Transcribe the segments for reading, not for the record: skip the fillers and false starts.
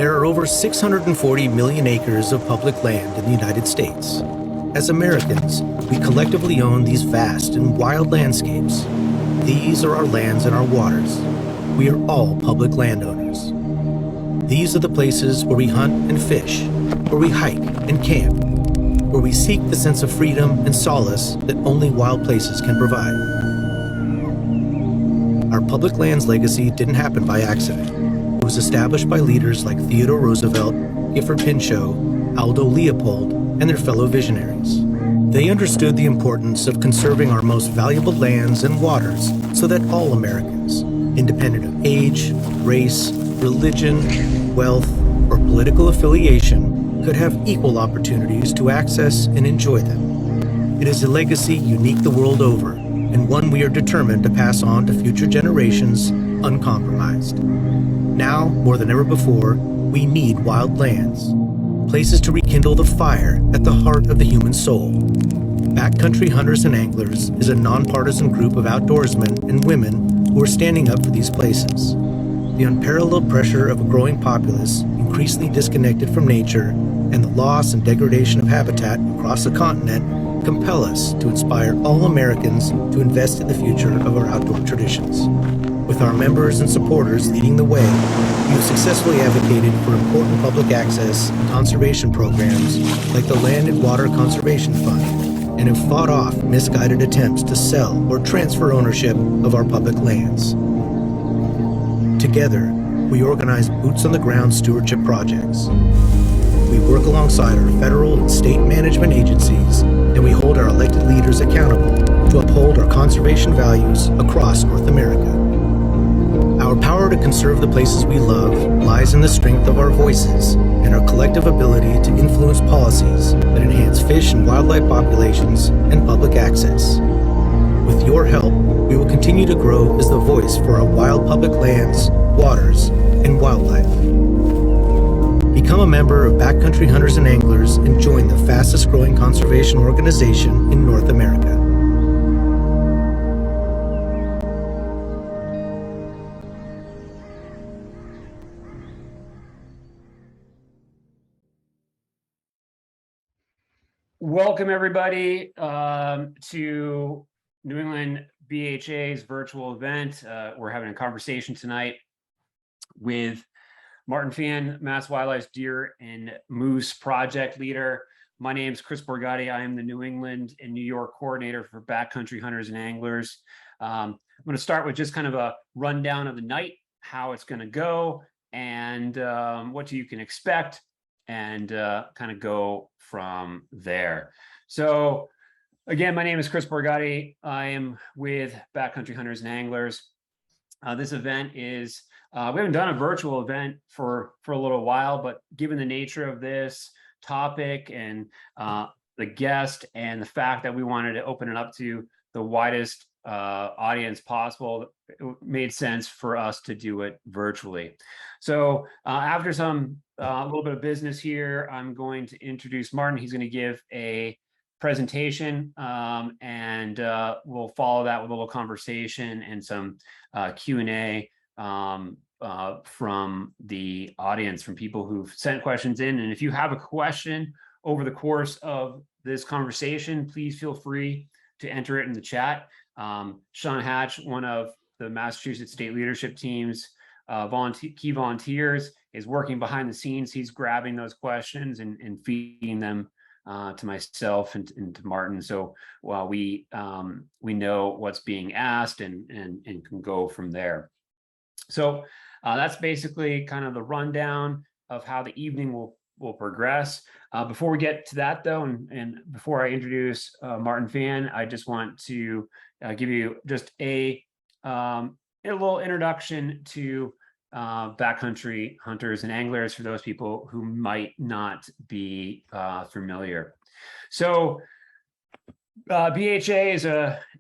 There are over 640 million acres of public land in the United States. As Americans, we collectively own these vast and wild landscapes. These are our lands and our waters. We are all public landowners. These are the places where we hunt and fish, where we hike and camp, where we seek the sense of freedom and solace that only wild places can provide. Our public lands legacy didn't happen by accident. It was established by leaders like Theodore Roosevelt, Gifford Pinchot, Aldo Leopold, and their fellow visionaries. They understood the importance of conserving our most valuable lands and waters so that all Americans, independent of age, race, religion, wealth, or political affiliation, could have equal opportunities to access and enjoy them. It is a legacy unique the world over, and one we are determined to pass on to future generations uncompromised. Now, more than ever before, we need wild lands, places to rekindle the fire at the heart of the human soul. Backcountry Hunters and Anglers is a nonpartisan group of outdoorsmen and women who are standing up for these places. The unparalleled pressure of a growing populace, increasingly disconnected from nature, and the loss and degradation of habitat across the continent compel us to inspire all Americans to invest in the future of our outdoor traditions. With our members and supporters leading the way, we have successfully advocated for important public access and conservation programs like the Land and Water Conservation Fund, and have fought off misguided attempts to sell or transfer ownership of our public lands. Together, we organize boots-on-the-ground stewardship projects. We work alongside our federal and state management agencies, and we hold our elected leaders accountable to uphold our conservation values across North America. Our power to conserve the places we love lies in the strength of our voices and our collective ability to influence policies that enhance fish and wildlife populations and public access. With your help, we will continue to grow as the voice for our wild public lands, waters, and wildlife. Become a member of Backcountry Hunters and Anglers and join the fastest growing conservation organization in North America. Welcome, everybody, to New England BHA's virtual event. We're having a conversation tonight with Martin Feehan, Masswildlife Deer and Moose Project Leader. My name is Chris Borgatti. I am the New England and New York Coordinator for Backcountry Hunters and Anglers. I'm going to start with just kind of a rundown of the night, how it's going to go, and what you can expect, and kind of go from there. So again, my name is Chris Borgatti. I am with Backcountry Hunters and Anglers. This event is, we haven't done a virtual event for a little while, but given the nature of this topic and the guest and the fact that we wanted to open it up to the widest audience possible, it made sense for us to do it virtually. So after a little bit of business here, I'm going to introduce Martin. He's going to give a presentation, and we'll follow that with a little conversation and some Q&A from the audience, from people who've sent questions in. And if you have a question over the course of this conversation, please feel free to enter it in the chat. Sean Hatch, one of the Massachusetts State Leadership Team's key volunteers, is working behind the scenes. He's grabbing those questions and feeding them to myself and to Martin. So while we know what's being asked and can go from there. So that's basically kind of the rundown of how the evening will progress. Before we get to that, though, and before I introduce Martin Feehan, I just want to give you just a little introduction to Backcountry Hunters and Anglers for those people who might not be familiar. So BHA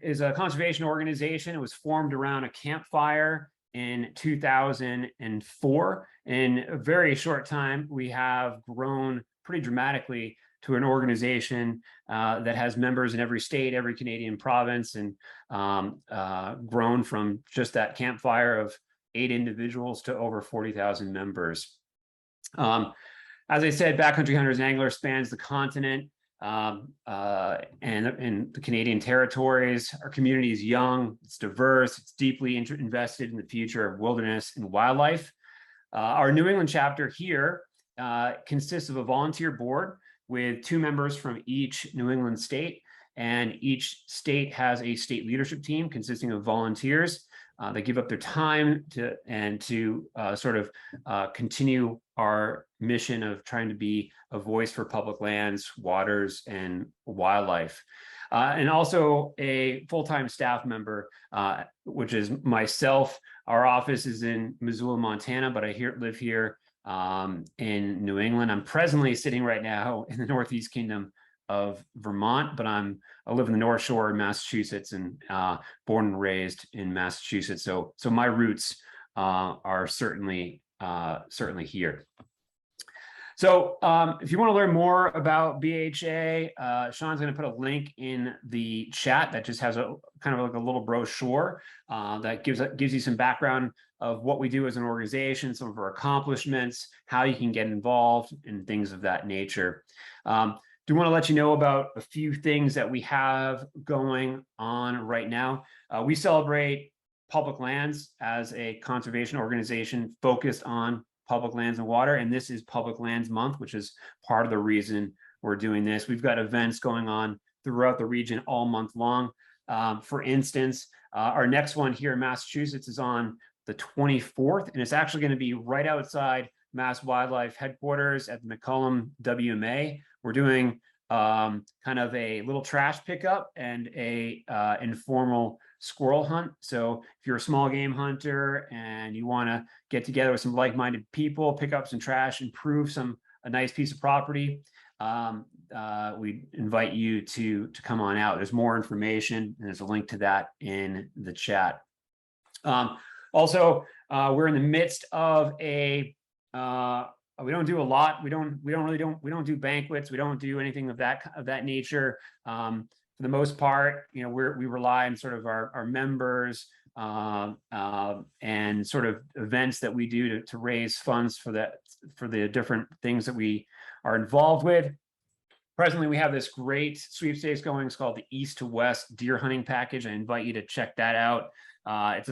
is a conservation organization. It was formed around a campfire in 2004. In a very short time, we have grown pretty dramatically to an organization that has members in every state, every Canadian province, and grown from just that campfire of 8 individuals to over 40,000 members. As I said, backcountry hunters and anglers spans the continent and the Canadian territories. Our community is young, it's diverse, it's deeply invested in the future of wilderness and wildlife. Our New England chapter here consists of a volunteer board with 2 members from each New England state, and each state has a state leadership team consisting of volunteers that give up their time to continue our mission of trying to be a voice for public lands, waters, and wildlife. And also a full-time staff member, which is myself. Our office is in Missoula, Montana, but I live here in New England. I'm presently sitting right now in the Northeast Kingdom of Vermont, but I live in the North Shore of Massachusetts and born and raised in Massachusetts. So my roots are certainly here. So if you want to learn more about BHA, Sean's going to put a link in the chat that just has a kind of like a little brochure that gives you some background of what we do as an organization, some of our accomplishments, how you can get involved, and things of that nature. Do want to let you know about a few things that we have going on right now. We celebrate public lands as a conservation organization focused on public lands and water, and this is Public Lands Month, which is part of the reason we're doing this. We've got events going on throughout the region all month long. For instance, our next one here in Massachusetts is on the 24th, and it's actually going to be right outside Masswildlife headquarters at the McCollum WMA. We're doing kind of a little trash pickup and a informal squirrel hunt. So if you're a small game hunter and you want to get together with some like-minded people, pick up some trash, improve a nice piece of property, we invite you to come on out. There's more information, and there's a link to that in the chat. Also, we're in the midst of we don't do a lot. We don't do banquets. We don't do anything of that nature. For the most part, we rely on sort of our members and sort of events that we do to raise funds for the different things that we are involved with. Presently, we have this great sweepstakes going. It's called the East to West Deer Hunting Package. I invite you to check that out. It's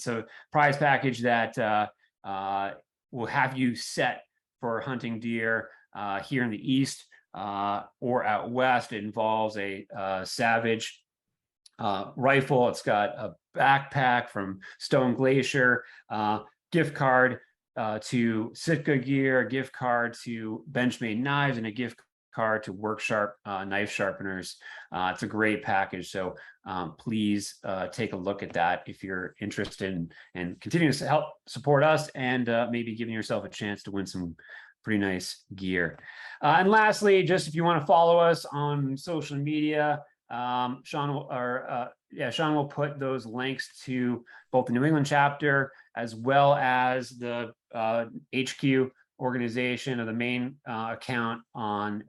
a prize package that will have you set for hunting deer here in the East or out West. It involves a Savage rifle. It's got a backpack from Stone Glacier, gift card to Sitka Gear, a gift card to Benchmade Knives, and a gift card to Work Sharp knife sharpeners. It's a great package. So please take a look at that if you're interested in continuing to help support us and maybe giving yourself a chance to win some pretty nice gear. And lastly, just if you want to follow us on social media, Sean will put those links to both the New England chapter as well as the HQ organization or the main account on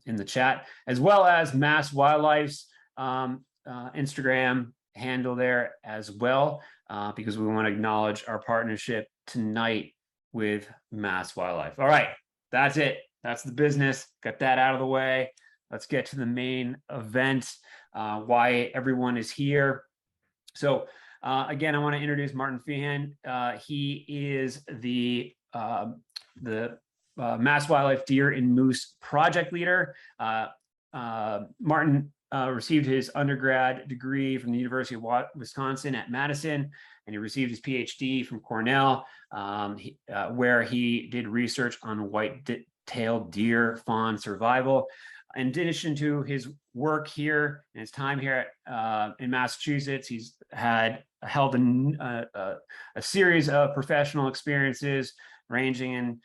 in the chat, as well as Masswildlife's Instagram handle there as well, because we want to acknowledge our partnership tonight with Masswildlife. All right, that's it. That's the business. Got that out of the way. Let's get to the main event, why everyone is here. So again, I want to introduce Martin Feehan. He is the Masswildlife Deer and Moose project leader. Martin received his undergrad degree from the University of Wisconsin at Madison, and he received his PhD from Cornell, where he did research on white-tailed deer fawn survival. In addition to his work here and his time here in Massachusetts, he's held a series of professional experiences ranging in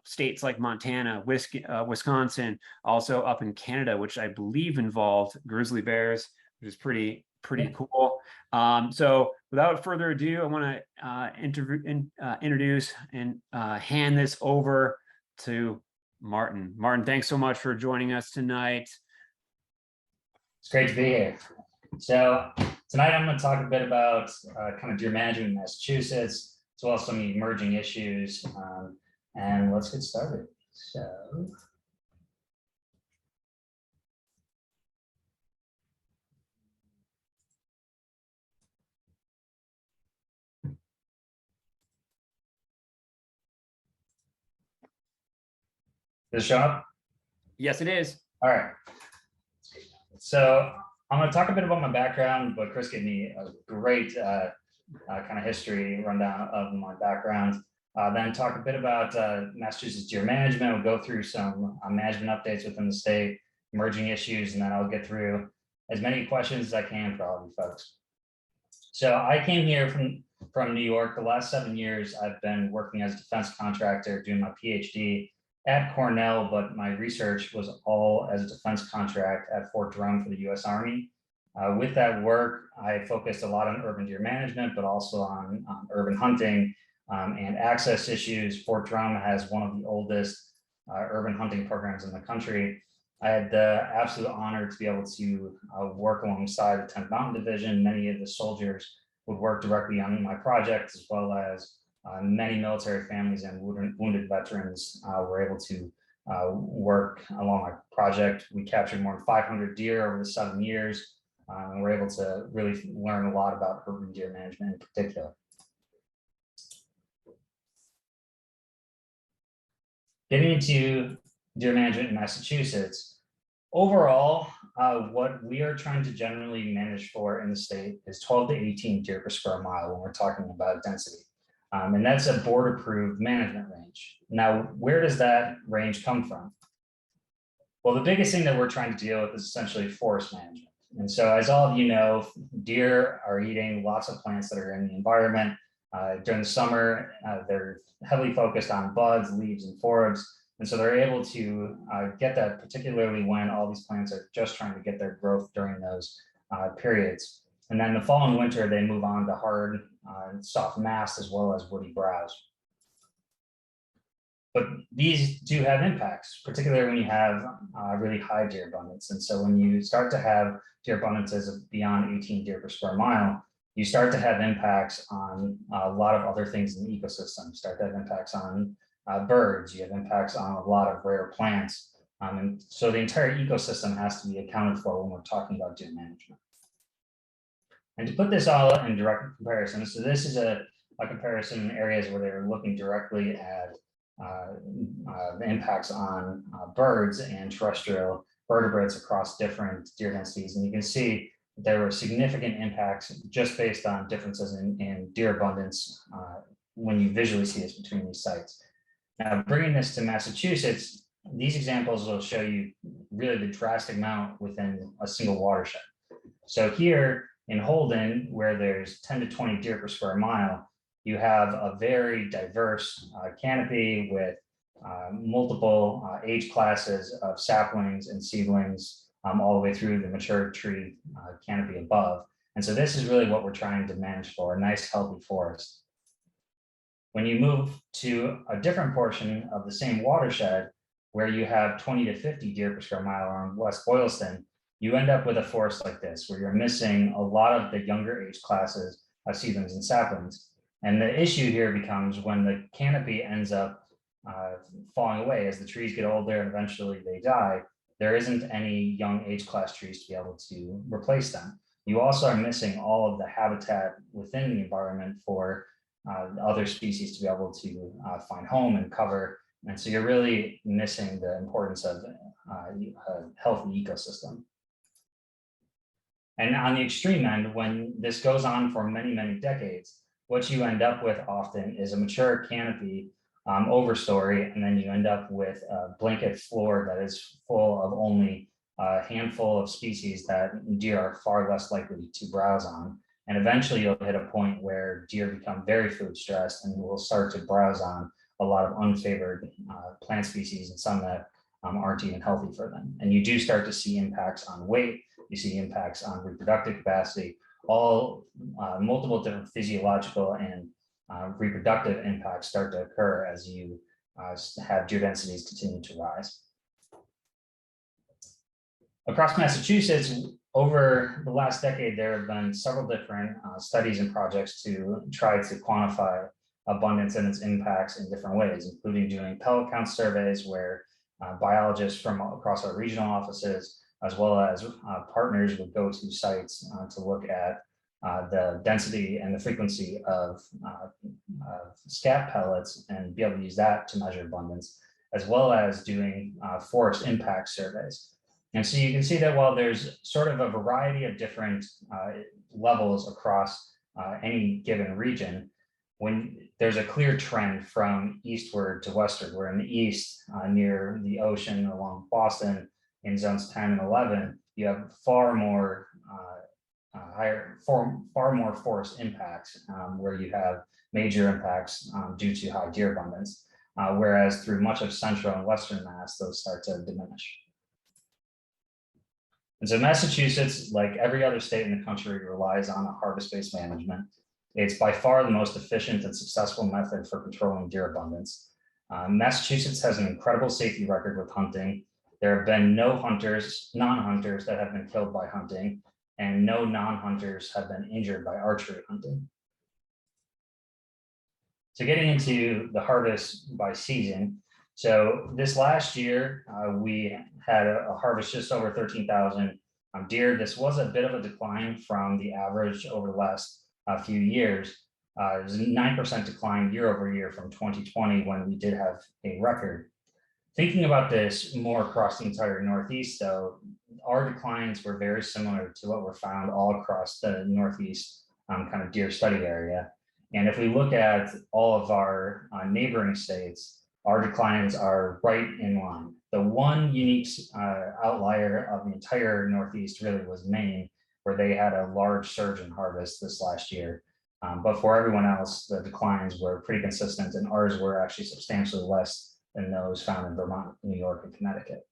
states like Montana, Wisconsin, also up in Canada, which I believe involved grizzly bears, which is pretty cool. So without further ado, I want to introduce and hand this over to Martin. Martin, thanks so much for joining us tonight. It's great to be here. So tonight I'm going to talk a bit about kind of deer management in Massachusetts, as well as some emerging issues and let's get started. So. Does it show up? Yes, it is. All right. So I'm going to talk a bit about my background, but Chris gave me a great kind of history rundown of my background. Then talk a bit about Massachusetts deer management. We'll go through some management updates within the state, emerging issues, and then I'll get through as many questions as I can for all of you folks. So I came here from New York. The last 7 years, I've been working as a defense contractor, doing my PhD at Cornell, but my research was all as a defense contract at Fort Drum for the U.S. Army. With that work, I focused a lot on urban deer management, but also on urban hunting and access issues. Fort Drum has one of the oldest urban hunting programs in the country. I had the absolute honor to be able to work alongside the 10th Mountain Division. Many of the soldiers would work directly on my project, as well as many military families and wounded veterans were able to work along my project. We captured more than 500 deer over the 7 years, and we're able to really learn a lot about urban deer management in particular. Getting into deer management in Massachusetts, overall, what we are trying to generally manage for in the state is 12 to 18 deer per square mile when we're talking about density. And that's a board approved management range. Now, where does that range come from? Well, the biggest thing that we're trying to deal with is essentially forest management. And so as all of you know, deer are eating lots of plants that are in the environment. During the summer, they're heavily focused on buds, leaves, and forbs. And so they're able to get that, particularly when all these plants are just trying to get their growth during those periods. And then the fall and winter, they move on to hard, soft mast as well as woody browse. But these do have impacts, particularly when you have really high deer abundance. And so when you start to have deer abundances of beyond 18 deer per square mile, you start to have impacts on a lot of other things in the ecosystem. You start to have impacts on birds, you have impacts on a lot of rare plants. And so the entire ecosystem has to be accounted for when we're talking about deer management. And to put this all in direct comparison, so this is a comparison in areas where they're looking directly at the impacts on birds and terrestrial vertebrates across different deer densities. And you can see there were significant impacts just based on differences in deer abundance when you visually see this between these sites. Now, bringing this to Massachusetts, these examples will show you really the drastic amount within a single watershed. So here in Holden, where there's 10 to 20 deer per square mile, you have a very diverse canopy with multiple age classes of saplings and seedlings all the way through the mature tree canopy above. And so this is really what we're trying to manage for, a nice healthy forest. When you move to a different portion of the same watershed, where you have 20 to 50 deer per square mile on West Boylston, you end up with a forest like this, where you're missing a lot of the younger age classes of seedlings and saplings. And the issue here becomes when the canopy ends up falling away as the trees get older and eventually they die, there isn't any young age class trees to be able to replace them. You also are missing all of the habitat within the environment for other species to be able to find home and cover. And so you're really missing the importance of a healthy ecosystem. And on the extreme end, when this goes on for many, many decades, what you end up with often is a mature canopy overstory, and then you end up with a blanket floor that is full of only a handful of species that deer are far less likely to browse on. And eventually you'll hit a point where deer become very food stressed and will start to browse on a lot of unfavored plant species and some that aren't even healthy for them. And you do start to see impacts on weight, you see impacts on reproductive capacity, all multiple different physiological and reproductive impacts start to occur as you have deer densities continue to rise. Across Massachusetts, over the last decade, there have been several different studies and projects to try to quantify abundance and its impacts in different ways, including doing pellet count surveys where biologists from across our regional offices, as well as partners, would go to sites to look at the density and the frequency of scat pellets and be able to use that to measure abundance, as well as doing forest impact surveys. And so you can see that while there's sort of a variety of different levels across any given region, when there's a clear trend from eastward to westward, where in the east, near the ocean along Boston, in zones 10 and 11, you have far more far more forest impacts, where you have major impacts due to high deer abundance, whereas through much of central and western Mass, those start to diminish. And so Massachusetts, like every other state in the country, relies on a harvest-based management. It's by far the most efficient and successful method for controlling deer abundance. Massachusetts has an incredible safety record with hunting. There have been no non-hunters that have been killed by hunting, and no non-hunters have been injured by archery hunting. So getting into the harvest by season. So this last year, we had a harvest just over 13,000 deer. This was a bit of a decline from the average over the last few years. It was a 9% decline year over year from 2020, when we did have a record. Thinking about this more across the entire Northeast, though, our declines were very similar to what were found all across the Northeast kind of deer study area. And if we look at all of our neighboring states, our declines are right in line. The one unique outlier of the entire Northeast really was Maine, where they had a large surge in harvest this last year. But for everyone else, the declines were pretty consistent, and ours were actually substantially less than those found in Vermont, New York, and Connecticut.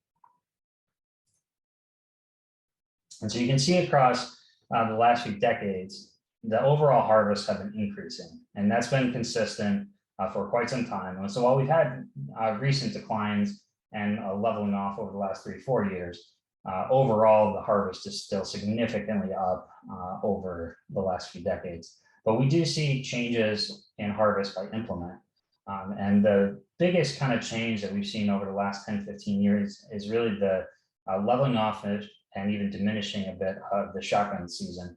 And so you can see across the last few decades, the overall harvests have been increasing, and that's been consistent for quite some time. And so while we've had recent declines and leveling off over the last 3-4 years, overall the harvest is still significantly up over the last few decades. But we do see changes in harvest by implement. And the biggest kind of change that we've seen over the last 10-15 years is really the leveling off and even diminishing a bit of the shotgun season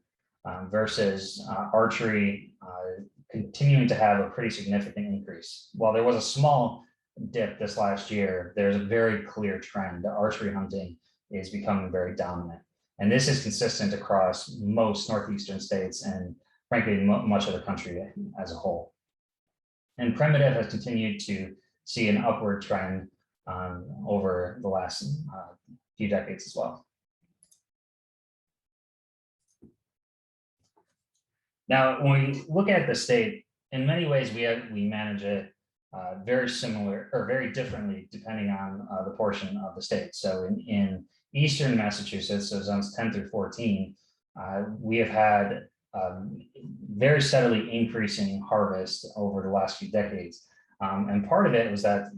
versus archery continuing to have a pretty significant increase. While there was a small dip this last year, there's a very clear trend. The archery hunting is becoming very dominant. And this is consistent across most Northeastern states and frankly, much of the country as a whole. And primitive has continued to see an upward trend over the last few decades as well. Now, when we look at the state, in many ways, we manage it very similar or very differently depending on the portion of the state. So in eastern Massachusetts, so zones 10 through 14, we have had very steadily increasing harvest over the last few decades. And part of it was that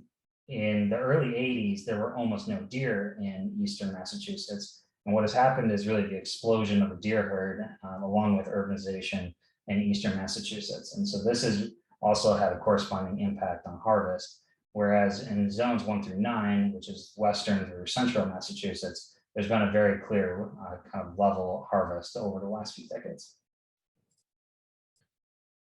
in the early 80s, there were almost no deer in eastern Massachusetts. And what has happened is really the explosion of a deer herd along with urbanization in eastern Massachusetts. And so this has also had a corresponding impact on harvest. Whereas in zones 1 through 9, which is western through central Massachusetts, there's been a very clear kind of level harvest over the last few decades.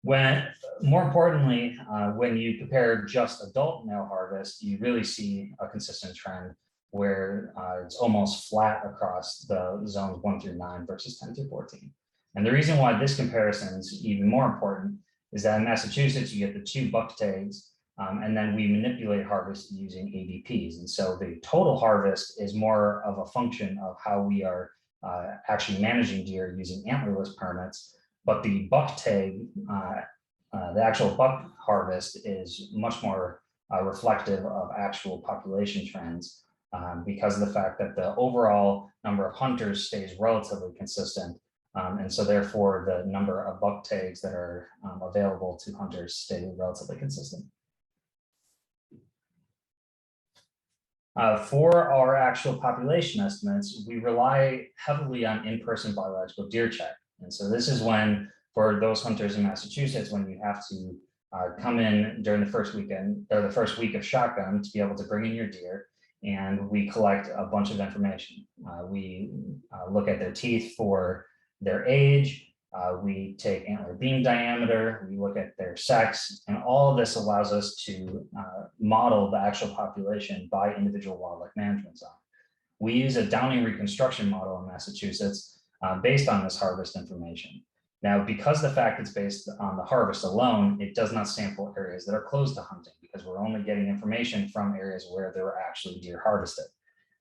More importantly, when you compare just adult male harvest, you really see a consistent trend where it's almost flat across the zones 1 through 9 versus 10 through 14. And the reason why this comparison is even more important is that in Massachusetts, you get the 2 buck tags, and then we manipulate harvest using ADPs. And so the total harvest is more of a function of how we are actually managing deer using antlerless permits. But the buck tag, the actual buck harvest is much more reflective of actual population trends because of the fact that the overall number of hunters stays relatively consistent. And so therefore the number of buck tags that are available to hunters stay relatively consistent. For our actual population estimates, we rely heavily on in-person biological deer check. And so this is when, for those hunters in Massachusetts, when you have to come in during the first weekend or the first week of shotgun to be able to bring in your deer, and we collect a bunch of information. We look at their teeth for their age. We take antler beam diameter, we look at their sex, and all of this allows us to model the actual population by individual wildlife management zone. We use a Downing reconstruction model in Massachusetts based on this harvest information. Now, because the fact it's based on the harvest alone, it does not sample areas that are closed to hunting, because we're only getting information from areas where there were actually deer harvested.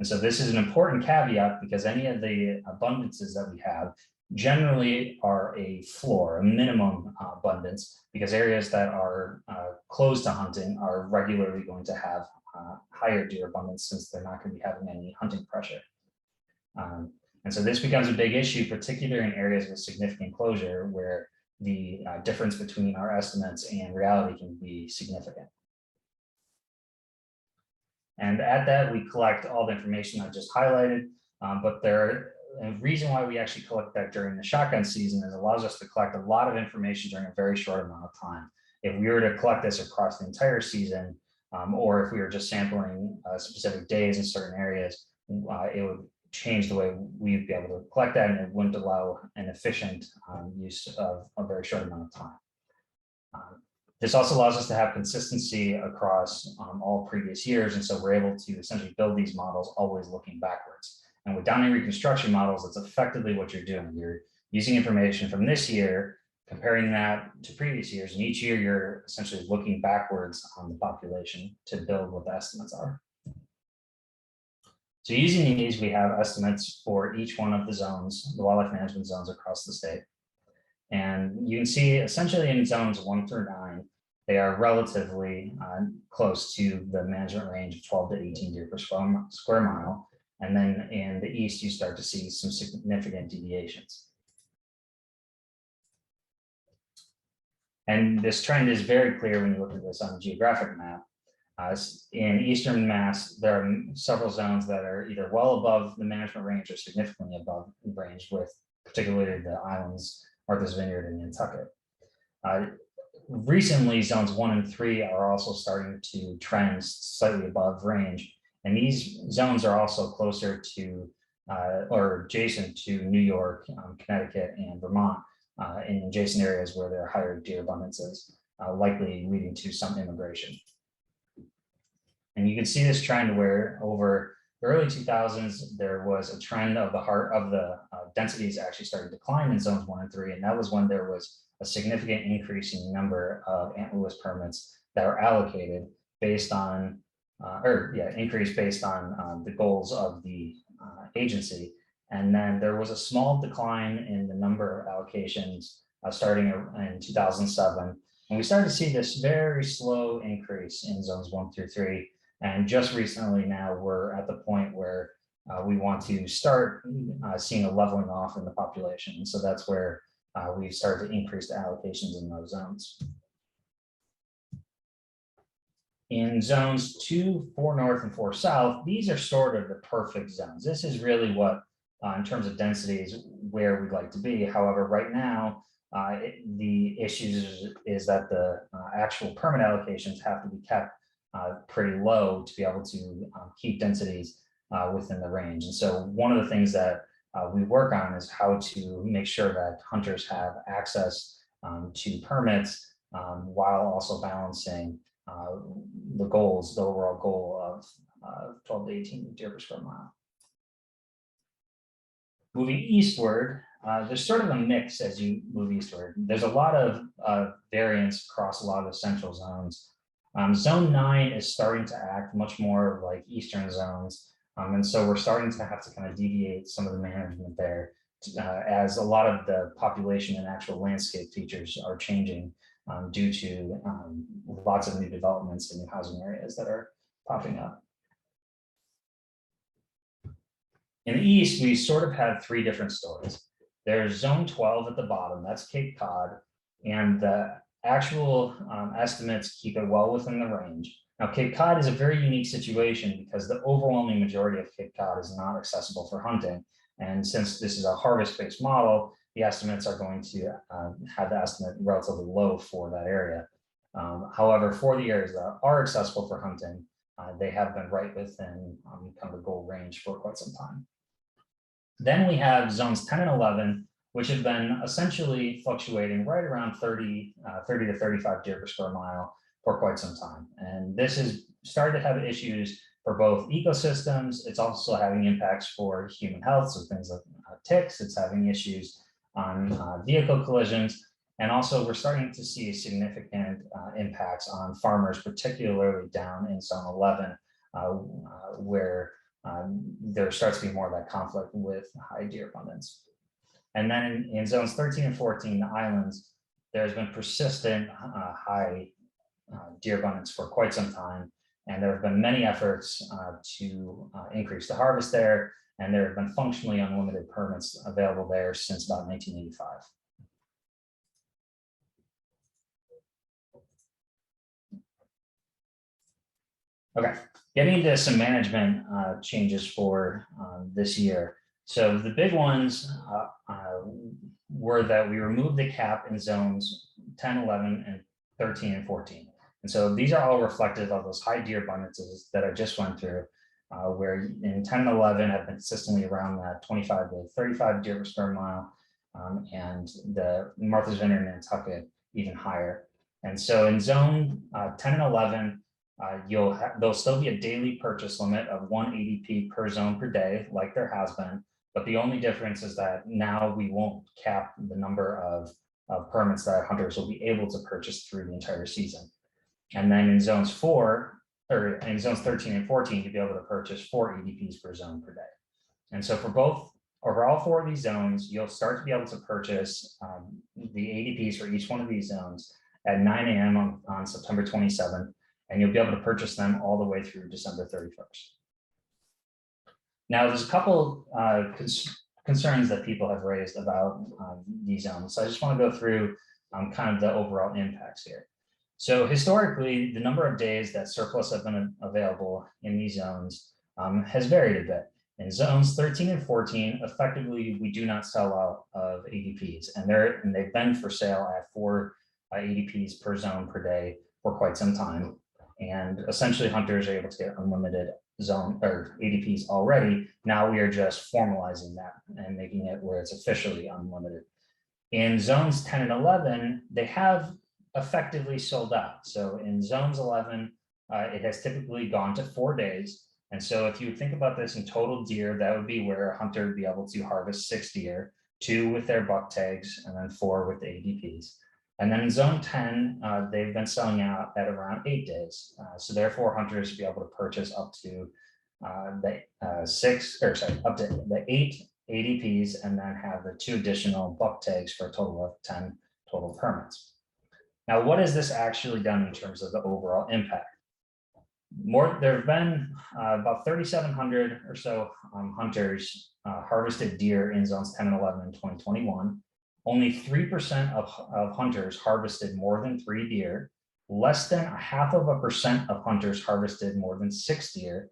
And so this is an important caveat, because any of the abundances that we have generally are a floor, a minimum abundance, because areas that are closed to hunting are regularly going to have higher deer abundance, since they're not going to be having any hunting pressure. And so this becomes a big issue, particularly in areas with significant closure, where the difference between our estimates and reality can be significant. And at that, we collect all the information I just highlighted, but the reason why we actually collect that during the shotgun season is it allows us to collect a lot of information during a very short amount of time. If we were to collect this across the entire season, or if we were just sampling specific days in certain areas, it would change the way we'd be able to collect that, and it wouldn't allow an efficient use of a very short amount of time. This also allows us to have consistency across all previous years, and so we're able to essentially build these models always looking backwards. And with Downing reconstruction models, that's effectively what you're doing. You're using information from this year, comparing that to previous years, and each year you're essentially looking backwards on the population to build what the estimates are. So using these, we have estimates for each one of the zones, the wildlife management zones across the state. And you can see essentially in zones 1 through 9, they are relatively close to the management range of 12 to 18 deer per square mile. And then in the east, you start to see some significant deviations. And this trend is very clear when you look at this on a geographic map. In eastern Mass, there are several zones that are either well above the management range or significantly above the range, with particularly the islands, Martha's Vineyard and Nantucket. Recently, zones 1 and 3 are also starting to trend slightly above range. And these zones are also closer to or adjacent to New York, Connecticut, and Vermont, in adjacent areas where there are higher deer abundances, likely leading to some immigration. And you can see this trend where over the early 2000s, there was a trend of the densities actually started to decline in zones 1 and 3. And that was when there was a significant increase in the number of antlerless permits that were allocated based on, increased based on the goals of the agency. And then there was a small decline in the number of allocations starting in 2007. And we started to see this very slow increase in zones 1 through 3. And just recently now we're at the point where we want to start seeing a leveling off in the population. And so that's where we've started to increase the allocations in those zones. In zones 2, 4 north, and 4 south, these are sort of the perfect zones. This is really what, in terms of densities, where we'd like to be. However, right now, the issue is that the actual permit allocations have to be kept pretty low to be able to keep densities within the range. And so one of the things that we work on is how to make sure that hunters have access to permits while also balancing the overall goal of 12 to 18 deer per square mile. Moving eastward, there's sort of a mix as you move eastward. There's a lot of variance across a lot of the central zones. Zone 9 is starting to act much more like eastern zones. And so we're starting to have to kind of deviate some of the management there as a lot of the population and actual landscape features are changing due to lots of new developments and new housing areas that are popping up. In the east, we sort of have 3 different stories. There's zone 12 at the bottom, that's Cape Cod, and the actual estimates keep it well within the range. Now, Cape Cod is a very unique situation because the overwhelming majority of Cape Cod is not accessible for hunting. And since this is a harvest-based model, the estimates are going to have the estimate relatively low for that area. However, for the areas that are accessible for hunting, they have been right within kind of the goal range for quite some time. Then we have zones 10 and 11, which have been essentially fluctuating right around 30 to 35 deer per square mile for quite some time. And this has started to have issues for both ecosystems. It's also having impacts for human health, so things like ticks. It's having issues on vehicle collisions. And also we're starting to see significant impacts on farmers, particularly down in zone 11, where there starts to be more of that conflict with high deer abundance. And then in zones 13 and 14, the islands, there's been persistent high deer abundance for quite some time. And there have been many efforts to increase the harvest there. And there have been functionally unlimited permits available there since about 1985. Okay, getting into some management changes for this year. So the big ones were that we removed the cap in zones 10, 11, and 13 and 14. And so these are all reflective of those high deer abundances that I just went through, where in 10 and 11 have been consistently around that 25 to 35 deer per square mile, and the Martha's Vineyard and Nantucket even higher. And so in zone 10 and 11, there'll still be a daily purchase limit of 1 ADP per zone per day, like there has been. But the only difference is that now we won't cap the number of permits that hunters will be able to purchase through the entire season. And then in zones 13 and 14, you'll be able to purchase 4 ADPs per zone per day. And so for all 4 of these zones, you'll start to be able to purchase the ADPs for each one of these zones at 9 a.m. on September 27th. And you'll be able to purchase them all the way through December 31st. Now, there's a couple concerns that people have raised about these zones. So I just want to go through kind of the overall impacts here. So historically, the number of days that surplus have been available in these zones has varied a bit. In zones 13 and 14, effectively, we do not sell out of ADPs, and they've been for sale at 4 ADPs per zone per day for quite some time. And essentially hunters are able to get unlimited zone or ADPs already. Now we are just formalizing that and making it where it's officially unlimited. In zones 10 and 11, they have effectively sold out. So in zones 11, it has typically gone to 4 days. And so if you think about this in total deer, that would be where a hunter would be able to harvest 6 deer, 2 with their buck tags, and then 4 with the ADPs. And then in zone 10, they've been selling out at around 8 days. So therefore hunters will be able to purchase up to up to the 8 ADPs and then have the 2 additional buck tags for a total of 10 total permits. Now, what has this actually done in terms of the overall impact? There have been about 3,700 or so hunters harvested deer in zones 10 and 11 in 2021. Only 3% of hunters harvested more than 3 deer. Less than 0.5% of hunters harvested more than 6 deer.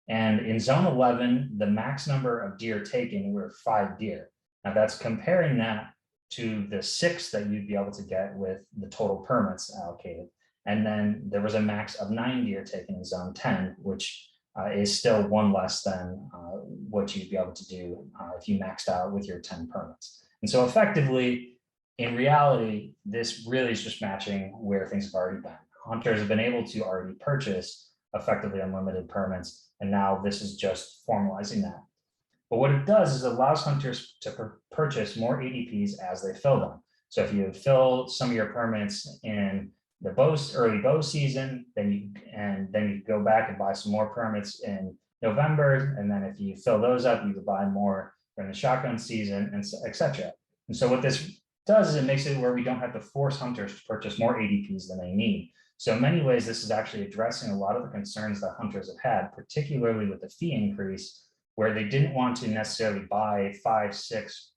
And in zone 11, the max number of deer taken were 5 deer. Now that's comparing that to the 6 that you'd be able to get with the total permits allocated. And then there was a max of 9 deer taken in zone 10, which is still 1 less than what you'd be able to do if you maxed out with your 10 permits. And so effectively, in reality, this really is just matching where things have already been. Hunters have been able to already purchase effectively unlimited permits, and now this is just formalizing that. But what it does is it allows hunters to purchase more ADPs as they fill them. So if you fill some of your permits in the early bow season, then you go back and buy some more permits in November, and then if you fill those up, you could buy more during the shotgun season, and etc. And so what this does is it makes it where we don't have to force hunters to purchase more ADPs than they need. So in many ways, this is actually addressing a lot of the concerns that hunters have had, particularly with the fee increase, where they didn't want to necessarily buy 5, 6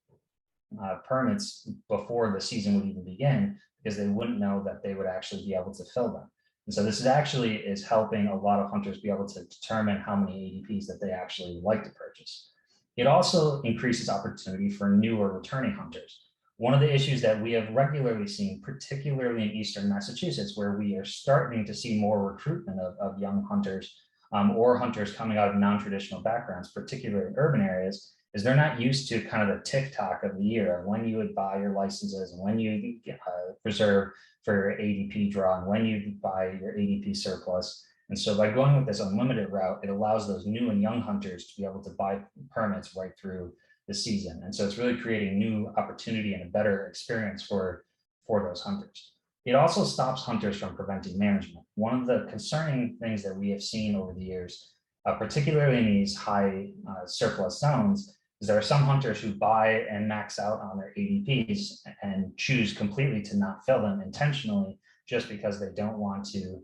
permits before the season would even begin, because they wouldn't know that they would actually be able to fill them. And so this is helping a lot of hunters be able to determine how many ADPs that they actually like to purchase. It also increases opportunity for newer returning hunters. One of the issues that we have regularly seen, particularly in Eastern Massachusetts, where we are starting to see more recruitment of young hunters or hunters coming out of non-traditional backgrounds, particularly in urban areas, is they're not used to kind of the tick-tock of the year of when you would buy your licenses and when you reserve for your ADP draw and when you buy your ADP surplus. And so by going with this unlimited route, it allows those new and young hunters to be able to buy permits right through the season. And so it's really creating new opportunity and a better experience for those hunters. It also stops hunters from preventing management. One of the concerning things that we have seen over the years, particularly in these high surplus zones, is there are some hunters who buy and max out on their ADPs and choose completely to not fill them intentionally just because they don't want to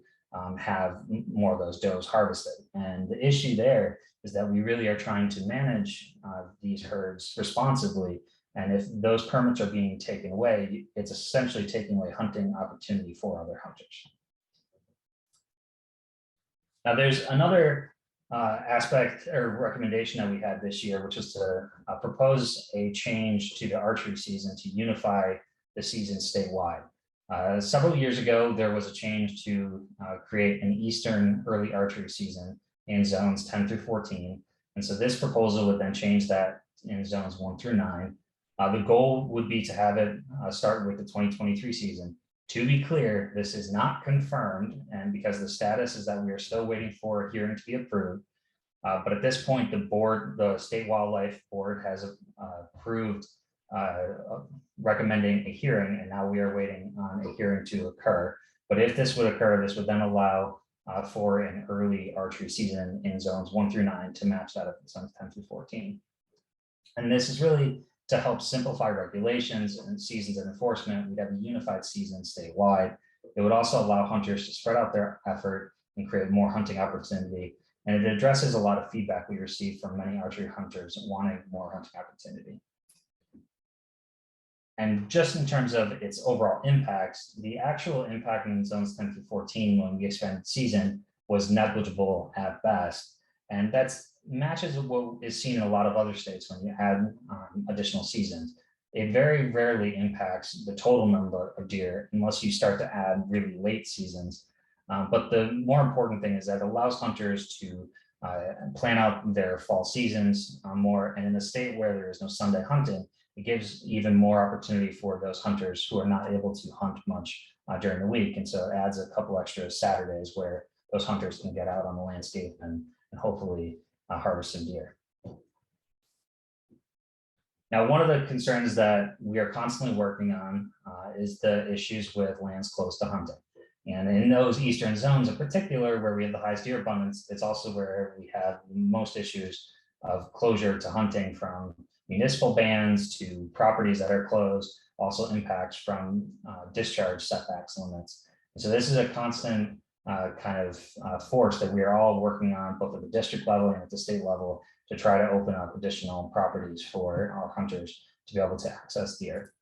have more of those does harvested. And the issue there is that we really are trying to manage these herds responsibly. And if those permits are being taken away, it's essentially taking away hunting opportunity for other hunters. Now, there's another aspect or recommendation that we had this year, which was to propose a change to the archery season to unify the season statewide. Several years ago, there was a change to create an Eastern early archery season in zones 10 through 14. And so this proposal would then change that in zones 1 through 9. The goal would be to have it start with the 2023 season. To be clear, this is not confirmed, and because the status is that we are still waiting for a hearing to be approved. But at this point, the board, the State Wildlife Board, has approved recommending a hearing, and now we are waiting on a hearing to occur. But if this would occur, this would then allow for an early archery season in zones 1 through 9 to match that of zones 10 through 14. And this is really to help simplify regulations and seasons of enforcement. We'd have a unified season statewide. It would also allow hunters to spread out their effort and create more hunting opportunity. And it addresses a lot of feedback we received from many archery hunters wanting more hunting opportunity. And just in terms of its overall impacts, the actual impact in zones 10 through 14 when we expanded season was negligible at best. And that's matches what is seen in a lot of other states when you add additional seasons. It very rarely impacts the total number of deer unless you start to add really late seasons. But the more important thing is that it allows hunters to plan out their fall seasons more. And in a state where there is no Sunday hunting, it gives even more opportunity for those hunters who are not able to hunt much during the week. And so it adds a couple extra Saturdays where those hunters can get out on the landscape and hopefully harvest some deer. Now, one of the concerns that we are constantly working on is the issues with lands close to hunting. And in those eastern zones in particular, where we have the highest deer abundance, it's also where we have most issues of closure to hunting, from municipal bans to properties that are closed, also impacts from discharge setbacks limits. And so this is a constant force that we are all working on, both at the district level and at the state level, to try to open up additional properties for our hunters to be able to access deer.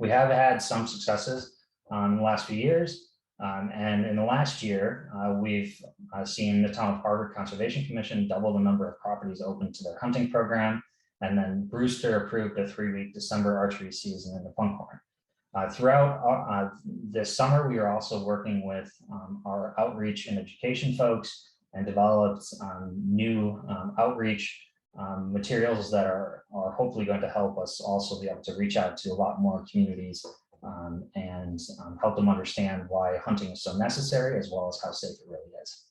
We have had some successes in the last few years. And in the last year, we've seen the Town of Harvard Conservation Commission double the number of properties open to their hunting program. And then Brewster approved a 3-week December archery season in the Funkhorn. Throughout this summer, we are also working with our outreach and education folks and developed new outreach materials that are hopefully going to help us also be able to reach out to a lot more communities and help them understand why hunting is so necessary, as well as how safe it really is.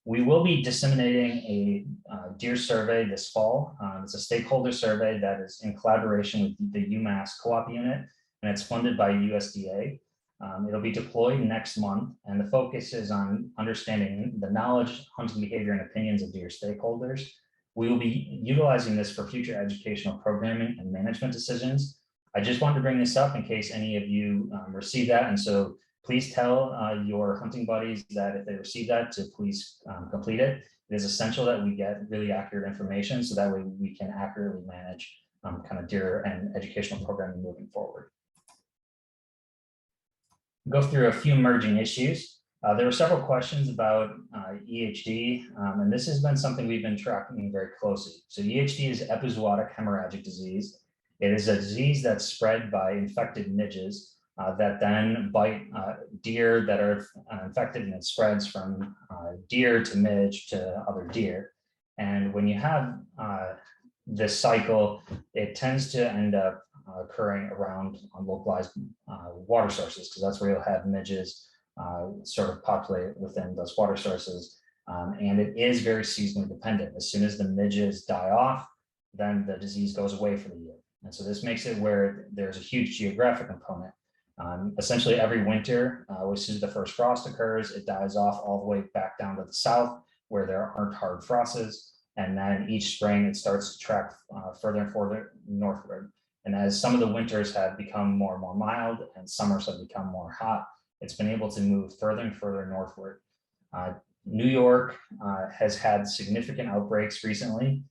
We will be disseminating a deer survey this fall. It's a stakeholder survey that is in collaboration with the UMass Co-op unit, and it's funded by USDA. It'll be deployed next month, and the focus is on understanding the knowledge, hunting behavior, and opinions of deer stakeholders. We will be utilizing this for future educational programming and management decisions. I just wanted to bring this up in case any of you receive that, and so please tell your hunting buddies that if they receive that, to please complete it. It is essential that we get really accurate information so that way we can accurately manage kind of deer and educational programming moving forward. Go through a few emerging issues. There were several questions about EHD, and this has been something we've been tracking very closely. So EHD is epizootic hemorrhagic disease. It is a disease that's spread by infected midges that then bite deer that are infected, and it spreads from deer to midge to other deer. And when you have this cycle, it tends to end up occurring around localized water sources, because that's where you'll have midges sort of populate within those water sources. And it is very seasonally dependent. As soon as the midges die off, then the disease goes away for the year. And so this makes it where there's a huge geographic component. Essentially every winter, as soon as the first frost occurs, it dies off all the way back down to the south where there aren't hard frosts. And then each spring it starts to track further and further northward. And as some of the winters have become more and more mild and summers have become more hot, it's been able to move further and further northward. New York has had significant outbreaks recently.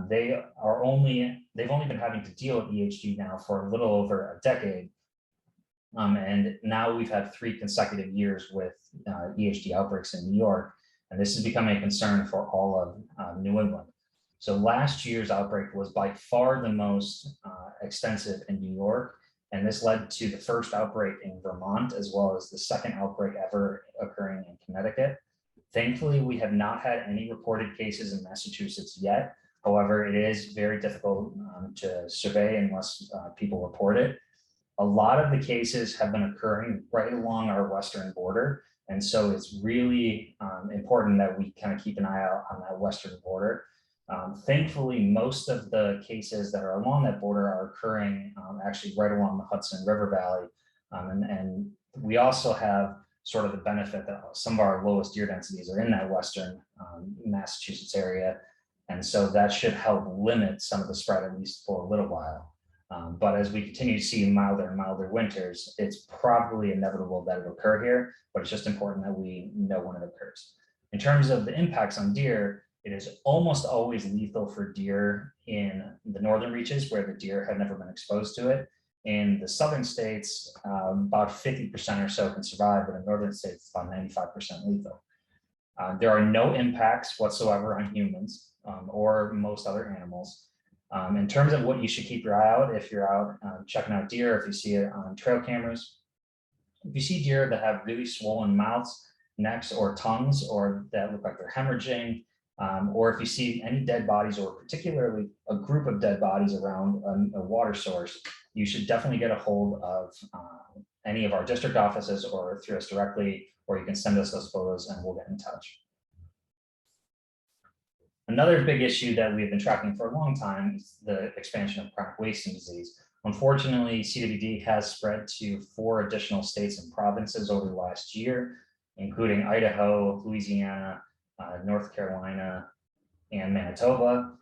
They've only been having to deal with EHD now for a little over a decade. And now we've had 3 consecutive years with EHD outbreaks in New York. And this is becoming a concern for all of New England. So last year's outbreak was by far the most extensive in New York. And this led to the first outbreak in Vermont, as well as the second outbreak ever occurring in Connecticut. Thankfully, we have not had any reported cases in Massachusetts yet. However, it is very difficult to survey unless people report it. A lot of the cases have been occurring right along our western border. And so it's really important that we kind of keep an eye out on that western border. Thankfully, most of the cases that are along that border are occurring actually right along the Hudson River Valley. And we also have sort of the benefit that some of our lowest deer densities are in that western Massachusetts area. And so that should help limit some of the spread, at least for a little while. But as we continue to see milder and milder winters, it's probably inevitable that it'll occur here, but it's just important that we know when it occurs. In terms of the impacts on deer, it is almost always lethal for deer in the northern reaches where the deer have never been exposed to it. In the southern states, about 50% or so can survive, but in northern states, it's about 95% lethal. There are no impacts whatsoever on humans or most other animals. In terms of what you should keep your eye out, if you're out checking out deer, if you see it on trail cameras, if you see deer that have really swollen mouths, necks, or tongues, or that look like they're hemorrhaging, or if you see any dead bodies, or particularly a group of dead bodies around a water source, you should definitely get a hold of any of our district offices or through us directly, or you can send us those photos and we'll get in touch. Another big issue that we've been tracking for a long time is the expansion of chronic wasting disease. Unfortunately, CWD has spread to 4 additional states and provinces over the last year, including Idaho, Louisiana, North Carolina, and Manitoba.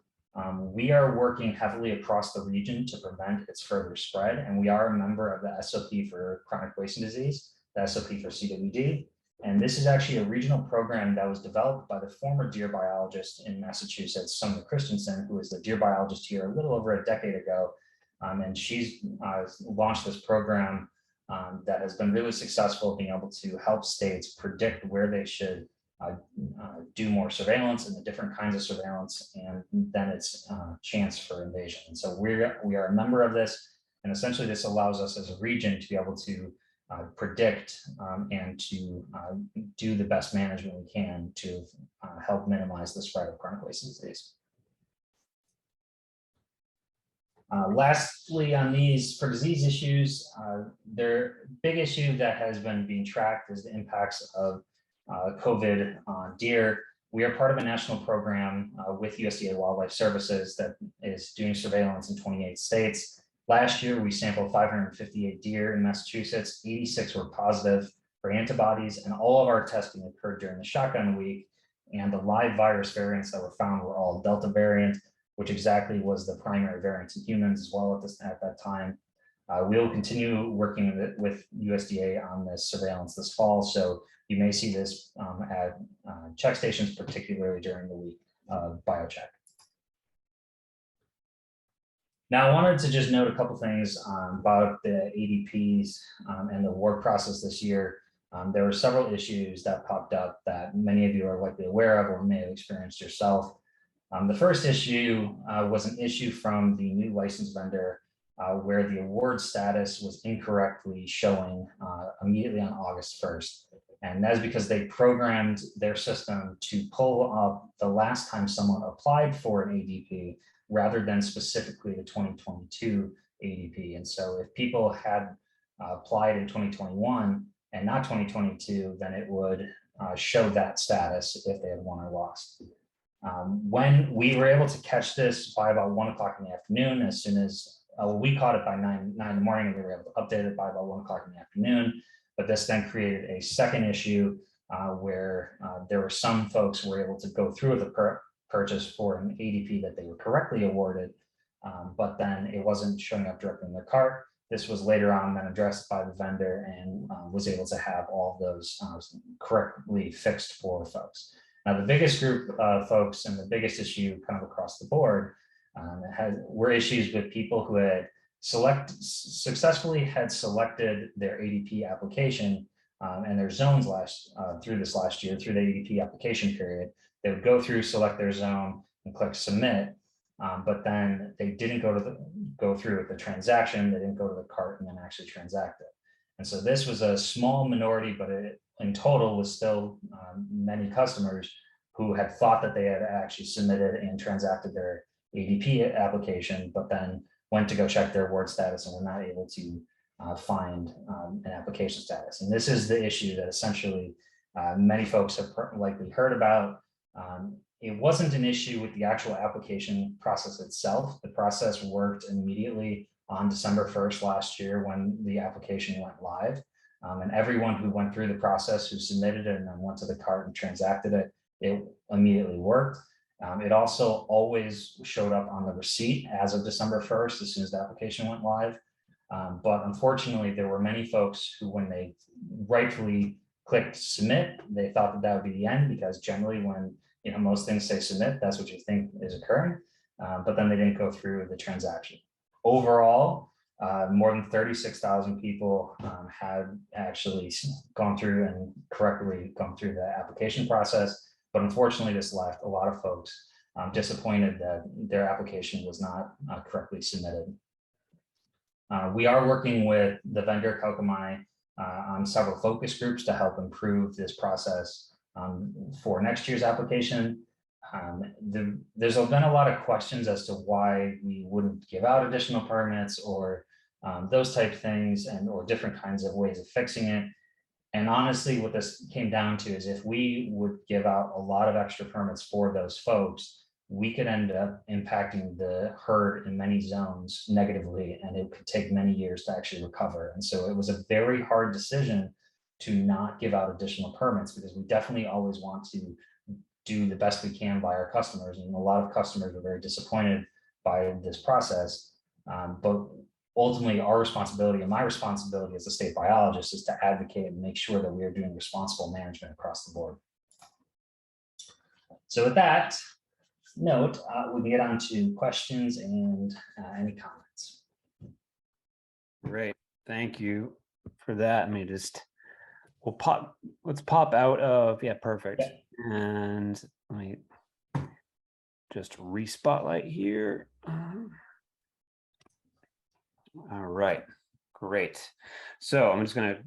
We are working heavily across the region to prevent its further spread, and we are a member of the SOP for chronic wasting disease, the SOP for CWD. And this is actually a regional program that was developed by the former deer biologist in Massachusetts, Sonia Christensen, who was the deer biologist here a little over a decade ago. And she's launched this program that has been really successful, being able to help states predict where they should do more surveillance and the different kinds of surveillance, and then its chance for invasion. And so we are a member of this, and essentially this allows us as a region to be able to predict and to do the best management we can to help minimize the spread of chronic wasting disease. Lastly, on these for disease issues, their big issue that has been being tracked is the impacts of COVID on deer. We are part of a national program with USDA Wildlife Services that is doing surveillance in 28 states. Last year, we sampled 558 deer in Massachusetts. 86 were positive for antibodies, and all of our testing occurred during the shotgun week. And the live virus variants that were found were all Delta variant, which exactly was the primary variant in humans as well at that time. We will continue working with USDA on this surveillance this fall, so you may see this at check stations, particularly during the week of biocheck. Now, I wanted to just note a couple things about the ADPs and the award process this year. There were several issues that popped up that many of you are likely aware of or may have experienced yourself. The first issue was an issue from the new license vendor where the award status was incorrectly showing immediately on August 1st. And that's because they programmed their system to pull up the last time someone applied for an ADP rather than specifically the 2022 ADP. And so if people had applied in 2021 and not 2022, then it would show that status if they had won or lost. When we were able to catch this by about 1 o'clock in the afternoon, as soon as we caught it by 9 in the morning, and we were able to update it by about 1 o'clock in the afternoon. But this then created a second issue where there were some folks who were able to go through with the purchase for an ADP that they were correctly awarded, but then it wasn't showing up directly in their cart. This was later on then addressed by the vendor and was able to have all of those correctly fixed for folks. Now, the biggest group of folks and the biggest issue kind of across the board were issues with people who had successfully had selected their ADP application and their zones through this last year, through the ADP application period. They would go through, select their zone and click submit, but then they didn't go through with the transaction. They didn't go to the cart and then actually transact it. And so this was a small minority, but it in total was still many customers who had thought that they had actually submitted and transacted their ADP application, but then went to go check their award status and were not able to find an application status. And this is the issue that essentially many folks have likely heard about. It wasn't an issue with the actual application process itself. The process worked immediately on December 1st last year when the application went live. And everyone who went through the process, who submitted it and then went to the cart and transacted it, it immediately worked. It also always showed up on the receipt as of December 1st, as soon as the application went live. But unfortunately, there were many folks who, when they rightfully clicked submit, they thought that that would be the end, because generally when most things say submit, that's what you think is occurring. But then they didn't go through the transaction. Overall, more than 36,000 people had actually gone through and correctly gone through the application process. But unfortunately, this left a lot of folks disappointed that their application was not correctly submitted. We are working with the vendor Kaukamai on several focus groups to help improve this process for next year's application. There's been a lot of questions as to why we wouldn't give out additional permits or those type of things, or different kinds of ways of fixing it. And honestly, what this came down to is if we would give out a lot of extra permits for those folks, we could end up impacting the herd in many zones negatively, and it could take many years to actually recover. And so it was a very hard decision to not give out additional permits, because we definitely always want to do the best we can by our customers. And a lot of customers are very disappointed by this process. But ultimately, our responsibility and my responsibility as a state biologist is to advocate and make sure that we are doing responsible management across the board. So with that note, we can get on to questions and any comments. Great, thank you for that. I mean, let's pop out of, yeah, perfect. Yeah. And let me just re-spotlight here. All right, great. So I'm just going to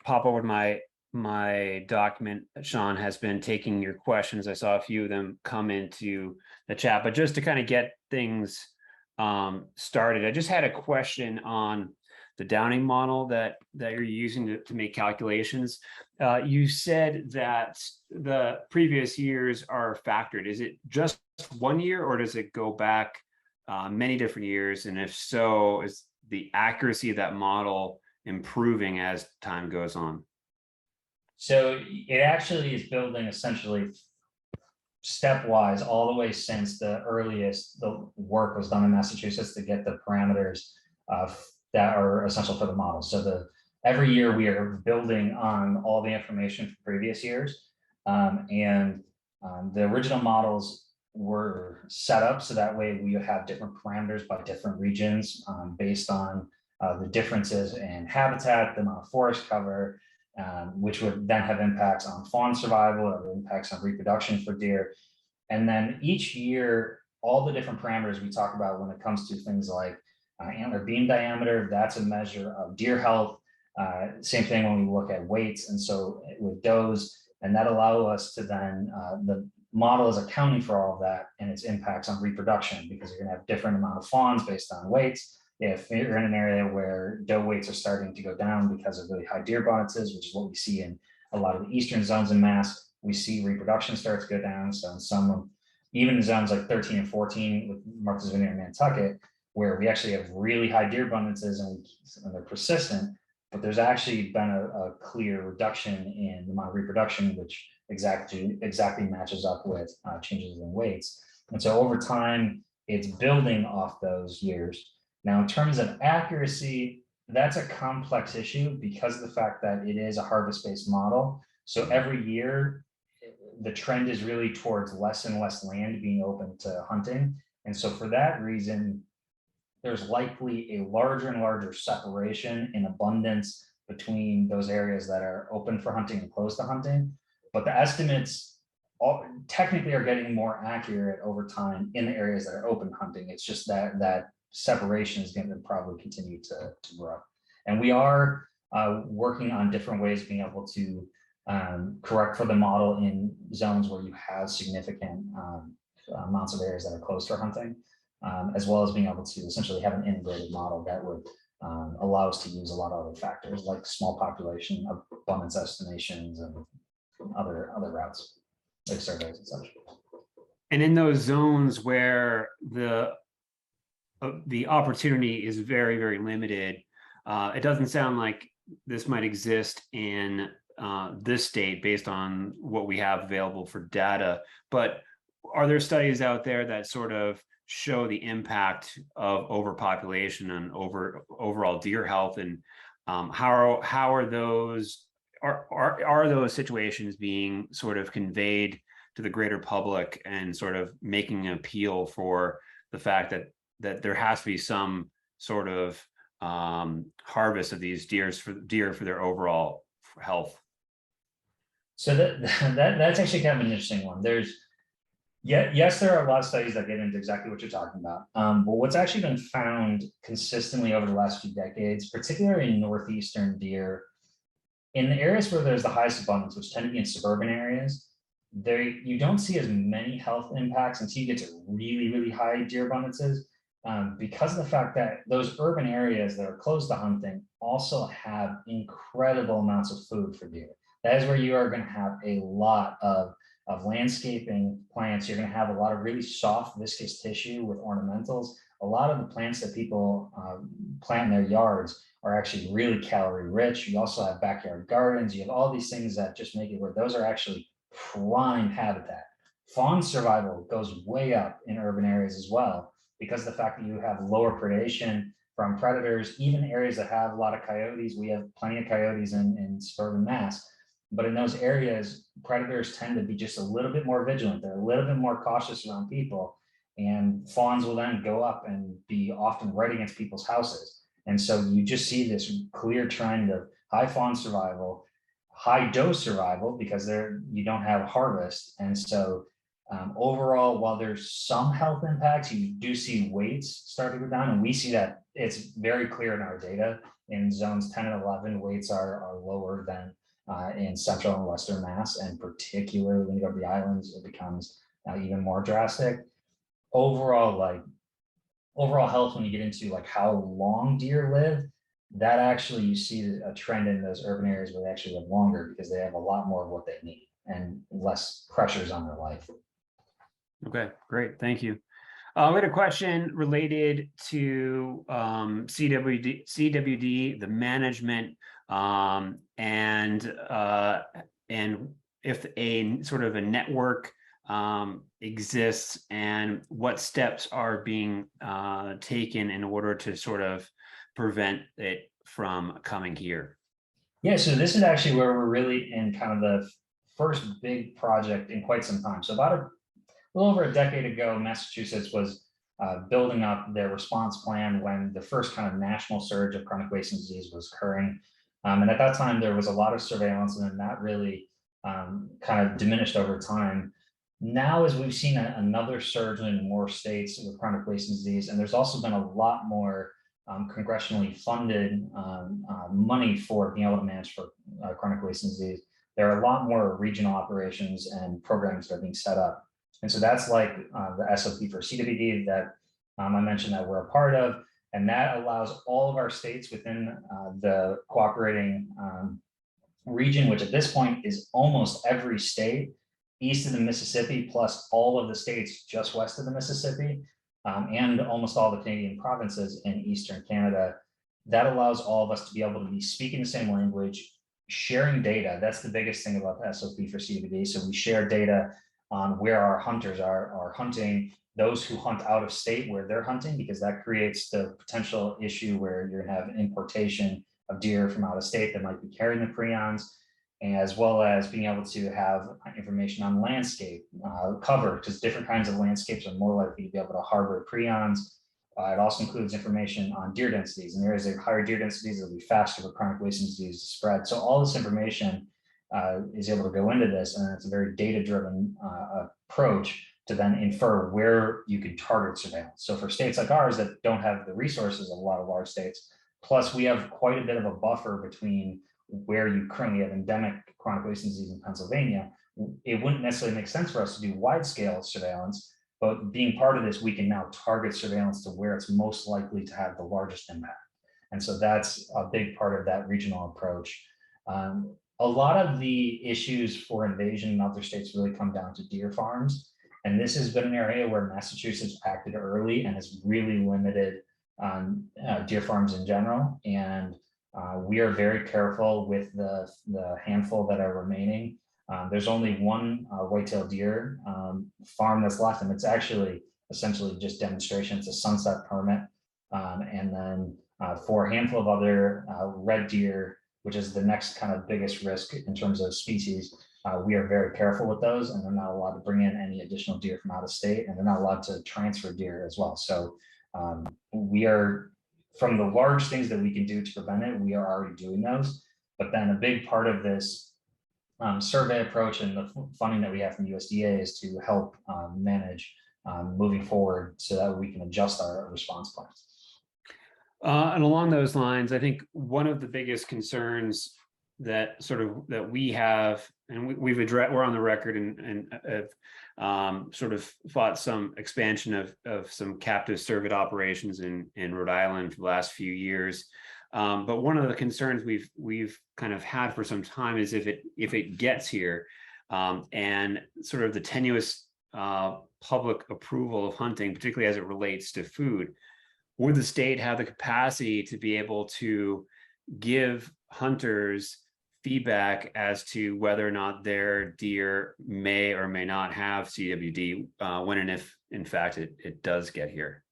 pop over to my document. Sean has been taking your questions. I saw a few of them come into the chat, but just to kind of get things started, I just had a question on the Downing model that you're using to make calculations. You said that the previous years are factored. Is it just 1 year, or does it go back many different years? And if so, is the accuracy of that model improving as time goes on? So it actually is building essentially stepwise all the way since the work was done in Massachusetts to get the parameters that are essential for the model. So every year we are building on all the information from previous years. The original models were set up so that way we have different parameters by different regions based on the differences in habitat, the amount of forest cover, which would then have impacts on fawn survival, or impacts on reproduction for deer. And then each year, all the different parameters we talk about when it comes to things like antler beam diameter, that's a measure of deer health. Same thing when we look at weights. And so with does, and that allow us to then, the model is accounting for all of that and its impacts on reproduction, because you're gonna have different amount of fawns based on weights. If you're in an area where doe weights are starting to go down because of really high deer abundances, which is what we see in a lot of the eastern zones in Mass, we see reproduction start to go down. So in some, even in zones like 13 and 14 with Martha's Vineyard and Nantucket, where we actually have really high deer abundances and they're persistent, but there's actually been a clear reduction in the amount of reproduction, which exactly matches up with changes in weights. And so over time, it's building off those years. Now, in terms of accuracy, that's a complex issue because of the fact that it is a harvest-based model. So every year, the trend is really towards less and less land being open to hunting. And so for that reason, there's likely a larger and larger separation in abundance between those areas that are open for hunting and closed to hunting. But the estimates technically are getting more accurate over time in the areas that are open hunting. It's just that separation is going to probably continue to grow. And we are working on different ways of being able to correct for the model in zones where you have significant amounts of areas that are closed for hunting, as well as being able to essentially have an integrated model that would allow us to use a lot of other factors like small population, abundance estimations, and other routes like surveys and such. And in those zones where the opportunity is very, very limited, it doesn't sound like this might exist in this state based on what we have available for data. But are there studies out there that sort of show the impact of overpopulation and overall deer health, and how are those situations being sort of conveyed to the greater public and sort of making an appeal for the fact that there has to be some sort of harvest of these deer for their overall health? So that's actually kind of an interesting one. Yes, there are a lot of studies that get into exactly what you're talking about. But what's actually been found consistently over the last few decades, particularly in northeastern deer, in the areas where there's the highest abundance, which tend to be in suburban areas, you don't see as many health impacts until you get to really, really high deer abundances, because of the fact that those urban areas that are closed to hunting also have incredible amounts of food for deer. That is where you are going to have a lot of landscaping plants. You're going to have a lot of really soft viscous tissue with ornamentals. A lot of the plants that people plant in their yards are actually really calorie rich. You also have backyard gardens. You have all these things that just make it where those are actually prime habitat. Fawn survival goes way up in urban areas as well, because of the fact that you have lower predation from predators. Even areas that have a lot of coyotes, we have plenty of coyotes in suburban Mass. But in those areas, predators tend to be just a little bit more vigilant. They're a little bit more cautious around people, and fawns will then go up and be often right against people's houses. And so you just see this clear trend of high fawn survival, high doe survival, because you don't have harvest. And so overall, while there's some health impacts, you do see weights start to go down, and we see that it's very clear in our data. In zones 10 and 11, weights are lower than in central and western Mass, and particularly when you go to the islands, it becomes even more drastic. Overall health, when you get into like how long deer live, that actually you see a trend in those urban areas where they actually live longer because they have a lot more of what they need and less pressures on their life. Okay, great, thank you. We had a question related to CWD, the management, and if a sort of a network exists, and what steps are being taken in order to sort of prevent it from coming here. Yeah, so this is actually where we're really in kind of the first big project in quite some time. So about a little over a decade ago, Massachusetts was building up their response plan when the first kind of national surge of chronic wasting disease was occurring. And at that time, there was a lot of surveillance, and then that really kind of diminished over time. Now, as we've seen another surge in more states with chronic wasting disease, and there's also been a lot more congressionally funded money for being able to manage for chronic wasting disease. There are a lot more regional operations and programs that are being set up. And so that's like the SOP for CWD that I mentioned that we're a part of. And that allows all of our states within the cooperating region, which at this point is almost every state east of the Mississippi, plus all of the states just west of the Mississippi, and almost all the Canadian provinces in Eastern Canada. That allows all of us to be able to be speaking the same language, sharing data. That's the biggest thing about the SOP for CBD. So we share data on where our hunters are hunting, those who hunt out of state where they're hunting, because that creates the potential issue where you're gonna have importation of deer from out of state that might be carrying the prions, as well as being able to have information on landscape cover, because different kinds of landscapes are more likely to be able to harbor prions. It also includes information on deer densities, and areas that have higher deer densities will be faster for chronic wasting disease to spread. So all this information is able to go into this, and it's a very data-driven approach to then infer where you can target surveillance. So for states like ours that don't have the resources of a lot of large states, plus we have quite a bit of a buffer between where you currently have endemic chronic wasting disease in Pennsylvania, it wouldn't necessarily make sense for us to do wide-scale surveillance, but being part of this, we can now target surveillance to where it's most likely to have the largest impact. And so that's a big part of that regional approach. A lot of the issues for invasion in other states really come down to deer farms. And this has been an area where Massachusetts acted early and has really limited deer farms in general. And we are very careful with the handful that are remaining. There's only one whitetail deer farm that's left, and it's actually essentially just demonstration. It's a sunset permit. And then for a handful of other red deer, which is the next kind of biggest risk in terms of species, we are very careful with those, and they're not allowed to bring in any additional deer from out of state, and they're not allowed to transfer deer as well. So we are, from the large things that we can do to prevent it, we are already doing those. But then a big part of this survey approach and the funding that we have from USDA is to help manage moving forward so that we can adjust our response plans. And along those lines, I think one of the biggest concerns that we have, and we've addressed, we're on the record and have sort of fought some expansion of some captive cervid operations in Rhode Island for the last few years. But one of the concerns we've kind of had for some time is if it gets here, and sort of the tenuous public approval of hunting, particularly as it relates to food. Would the state have the capacity to be able to give hunters feedback as to whether or not their deer may or may not have CWD when and if, in fact, it does get here?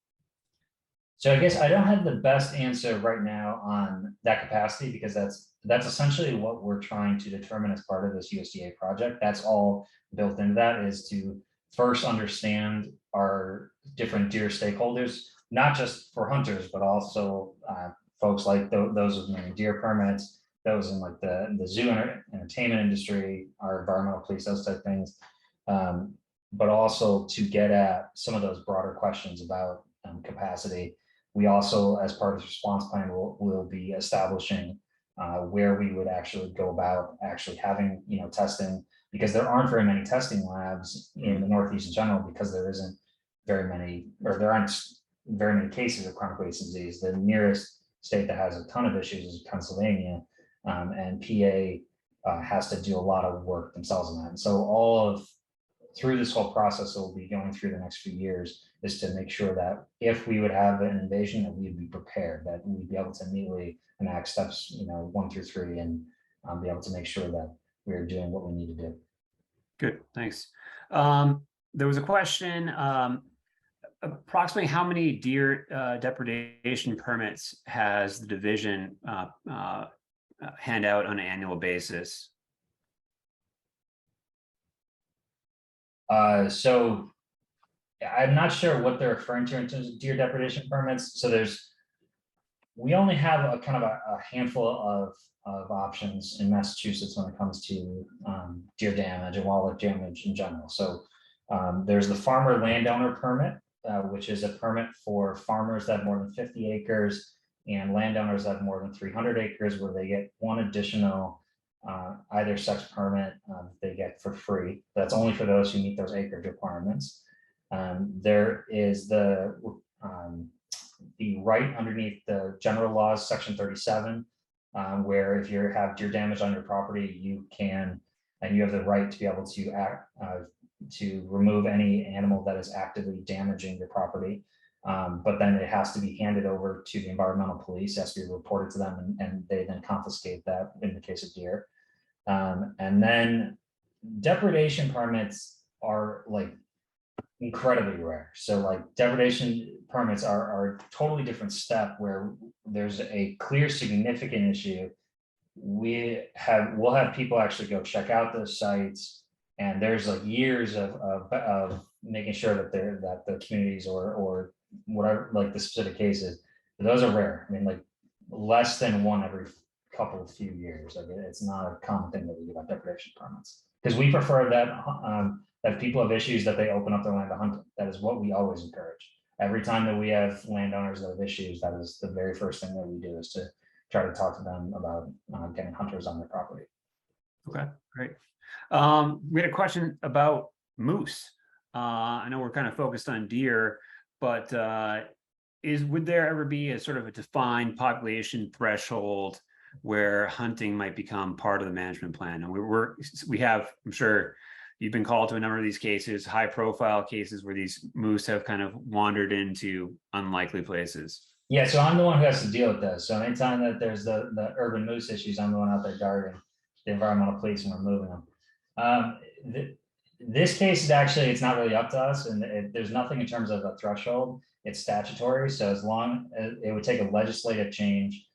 So I guess I don't have the best answer right now on that capacity, because that's essentially what we're trying to determine as part of this USDA project. That's all built into that, is to first understand our different deer stakeholders, not just for hunters, but also folks like those with many deer permits, those in like the zoo entertainment industry, our environmental police, those type of things, but also to get at some of those broader questions about capacity. We also, as part of the response plan, will be establishing where we would actually go about actually having testing, because there aren't very many testing labs in the Northeast in general, because there isn't very many, or there aren't very many cases of chronic wasting disease. The nearest state that has a ton of issues is Pennsylvania, and PA has to do a lot of work themselves on that. And so through this whole process that we'll be going through the next few years is to make sure that if we would have an invasion, that we'd be prepared, that we'd be able to immediately enact steps 1 through 3 and be able to make sure that we're doing what we need to do. Good, thanks. There was a question, approximately how many deer depredation permits has the division hand out on an annual basis? So I'm not sure what they're referring to in terms of deer depredation permits. So we only have a kind of a handful of options in Massachusetts when it comes to deer damage and wildlife damage in general. So there's the farmer landowner permit, which is a permit for farmers that have more than 50 acres and landowners that have more than 300 acres, where they get one additional either sex permit they get for free. That's only for those who meet those acreage requirements. There is the right underneath the general laws, section 37, where if you have deer damage on your property, you can, and you have the right to be able to act to remove any animal that is actively damaging your property. But then it has to be handed over to the environmental police, it has to be reported to them, and they then confiscate that in the case of deer. And then depredation permits are like incredibly rare. So like depredation permits are a totally different step where there's a clear significant issue. We'll have people actually go check out those sites, and there's like years of making sure that the communities or whatever, like the specific cases, those are rare. I mean, like less than one every couple of few years. Like it's not a common thing that we give out depredation permits, because we prefer that if people have issues that they open up their land to hunting. That is what we always encourage. Every time that we have landowners that have issues, that is the very first thing that we do, is to try to talk to them about getting hunters on their property. Okay, great. We had a question about moose. I know we're kind of focused on deer, but would there ever be a sort of a defined population threshold where hunting might become part of the management plan? And we have, I'm sure you've been called to a number of these cases, high profile cases where these moose have kind of wandered into unlikely places. Yeah, so I'm the one who has to deal with this. So anytime that there's the urban moose issues, I'm the one out there guarding the environmental police and removing them. This case is actually, it's not really up to us, and there's nothing in terms of a threshold. It's statutory. So as long as it would take a legislative change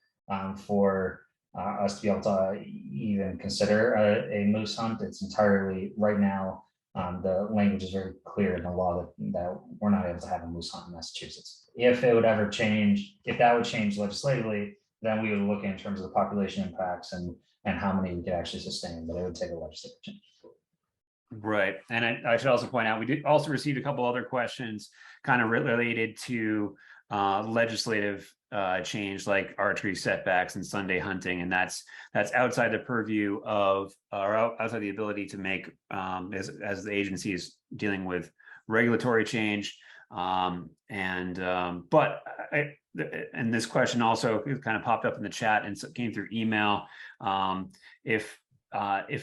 for us to be able to even consider a moose hunt. It's entirely, right now, the language is very clear in the law that we're not able to have a moose hunt in Massachusetts. If it would ever change, if that would change legislatively, then we would look in terms of the population impacts and how many we could actually sustain, but it would take a legislative change. Right. And I should also point out, we did also receive a couple other questions kind of related to legislative change, like archery setbacks and Sunday hunting. And that's outside the purview of, or outside the ability to make, as the agency is dealing with regulatory change. But this question also kind of popped up in the chat and came through email. If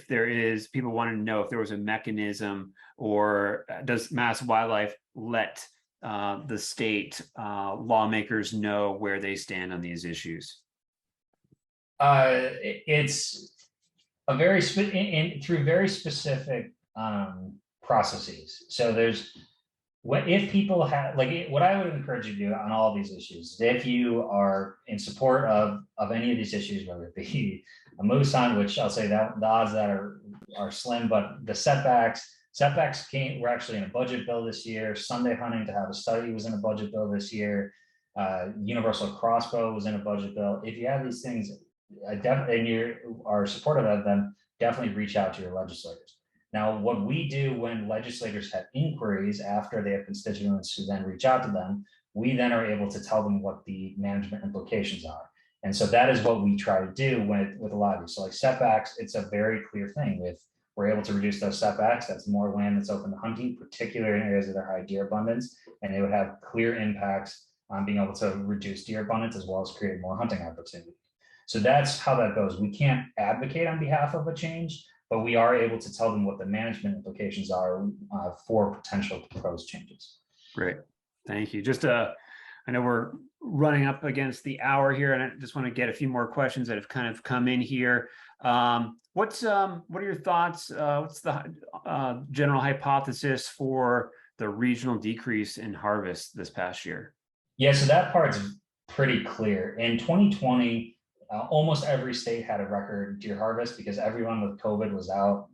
there is, people wanted to know if there was a mechanism, or does Masswildlife let the state lawmakers know where they stand on these issues? It's a very through very specific processes. So there's, if people have, like, what I would encourage you to do on all of these issues, if you are in support of any of these issues, whether it be a moose hunt, which I'll say that the odds that are slim, but the setbacks were actually in a budget bill this year. Sunday hunting, to have a study, was in a budget bill this year. Universal crossbow was in a budget bill. If you have these things and you are supportive of them, definitely reach out to your legislators. Now, what we do when legislators have inquiries after they have constituents who then reach out to them, we then are able to tell them what the management implications are. And so that is what we try to do with a lot of these. So like setbacks, it's a very clear thing. If we're able to reduce those setbacks, that's more land that's open to hunting, particularly in areas that are high deer abundance, and they would have clear impacts on being able to reduce deer abundance as well as create more hunting opportunity. So that's how that goes. We can't advocate on behalf of a change, but we are able to tell them what the management implications are for potential proposed changes. Great, thank you. Just I know we're running up against the hour here, and I just want to get a few more questions that have kind of come in here. What are your thoughts? What's the general hypothesis for the regional decrease in harvest this past year? Yeah, so that part's pretty clear. In 2020, almost every state had a record deer harvest because everyone with COVID was out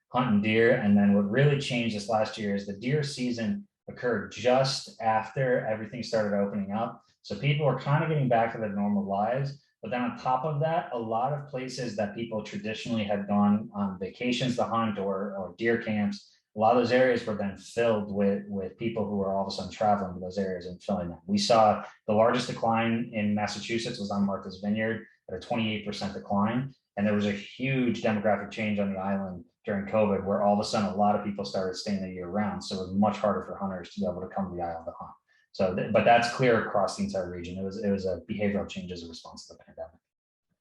hunting deer. And then what really changed this last year is the deer season occurred just after everything started opening up. So people are kind of getting back to their normal lives. But then on top of that, a lot of places that people traditionally had gone on vacations to hunt or deer camps, a lot of those areas were then filled with people who were all of a sudden traveling to those areas and filling them. We saw the largest decline in Massachusetts was on Martha's Vineyard at a 28% decline. And there was a huge demographic change on the island during COVID, where all of a sudden a lot of people started staying there year round. So it was much harder for hunters to be able to come to the island to hunt. So, but that's clear across the entire region. It was a behavioral change as a response to the pandemic.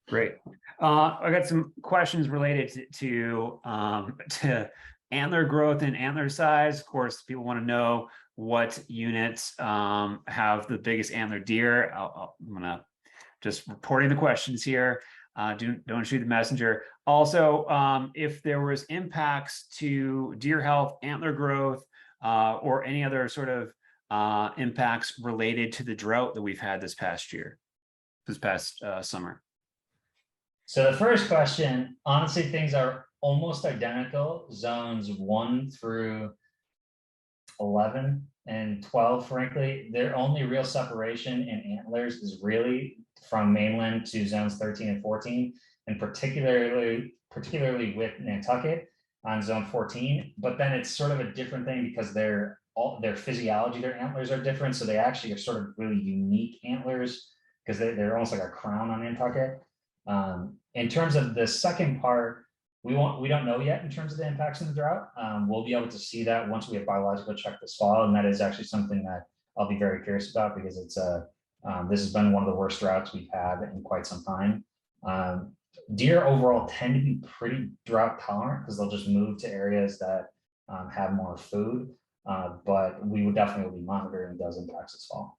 Great. I got some questions related to antler growth and antler size. Of course, people want to know what units have the biggest antler deer. I'm gonna just reporting the questions here. Don't shoot the messenger. Also, if there was impacts to deer health, antler growth, or any other sort of impacts related to the drought that we've had this past summer. So the first question, honestly, things are almost identical. Zones 1 through 11 and 12, frankly, their only real separation in antlers is really from mainland to zones 13 and 14, and particularly with Nantucket on zone 14. But then it's sort of a different thing because their physiology, their antlers are different. So they actually are sort of really unique antlers because they're almost like a crown on Nantucket. In terms of the second part, we don't know yet in terms of the impacts in the drought. We'll be able to see that once we have biological check this fall, and that is actually something that I'll be very curious about because it's this has been one of the worst droughts we've had in quite some time. Deer overall tend to be pretty drought tolerant because they'll just move to areas that have more food, but we would definitely be monitoring those impacts this fall.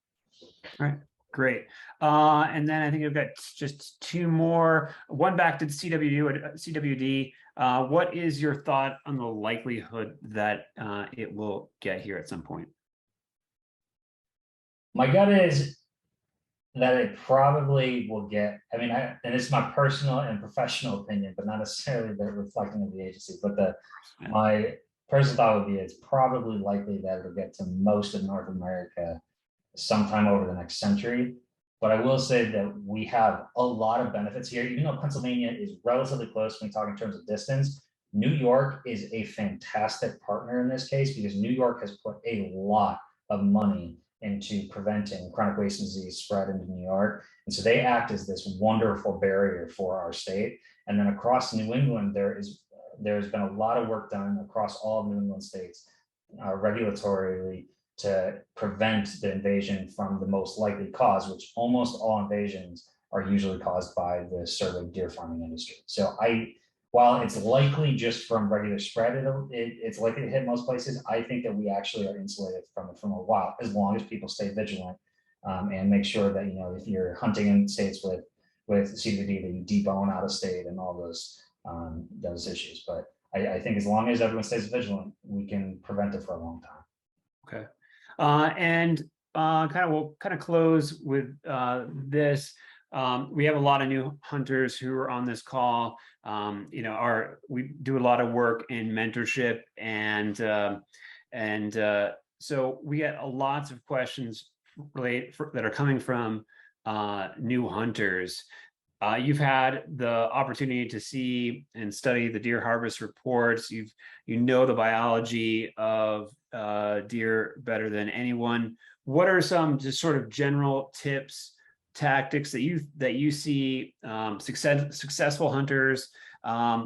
All right. Great. And then I think I've got just two more. One back to the CWD. What is your thought on the likelihood that it will get here at some point? My gut is that it probably will get, I mean, and it's my personal and professional opinion, but not necessarily the reflecting of the agency, but my personal thought would be it's probably likely that it'll get to most of North America sometime over the next century. But I will say that we have a lot of benefits here. Even though Pennsylvania is relatively close when we talk in terms of distance, New York is a fantastic partner in this case because New York has put a lot of money into preventing chronic wasting disease spread into New York. And so they act as this wonderful barrier for our state. And then across New England, there's been a lot of work done across all of New England states regulatorily to prevent the invasion from the most likely cause, which almost all invasions are usually caused by the survey deer farming industry. So while it's likely just from regular spread, it's likely to hit most places, I think that we actually are insulated from it from a while, as long as people stay vigilant and make sure that, you know, if you're hunting in states with CWD, that you debone out of state and all those issues. But I think as long as everyone stays vigilant, we can prevent it for a long time. Okay. We'll close with this. We have a lot of new hunters who are on this call. We do a lot of work in mentorship, and so we get lots of questions that are coming from new hunters. You've had the opportunity to see and study the deer harvest reports. You know the biology of deer better than anyone. What are some just sort of general tips, tactics that you see successful hunters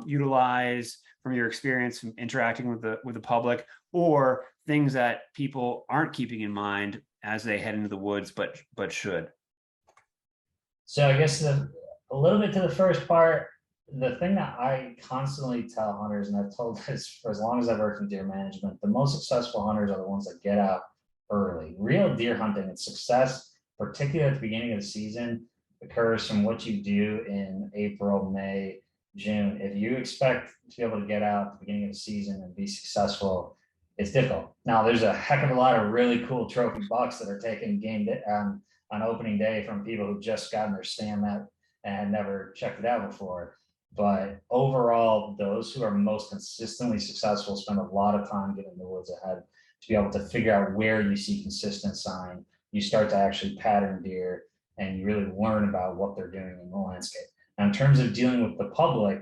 utilize from your experience from interacting with the public, or things that people aren't keeping in mind as they head into the woods but should? So I guess a little bit to the first part, the thing that I constantly tell hunters, and I've told this for as long as I've worked in deer management, the most successful hunters are the ones that get out early. Real deer hunting and success, particularly at the beginning of the season, occurs from what you do in April, May, June. If you expect to be able to get out at the beginning of the season and be successful, it's difficult. Now, there's a heck of a lot of really cool trophy bucks that are taking game on opening day from people who've just gotten their stand that and had never checked it out before. But overall, those who are most consistently successful spend a lot of time getting in the woods ahead to be able to figure out where you see consistent sign you start to actually pattern deer and you really learn about what they're doing in the landscape. Now, in terms of dealing with the public,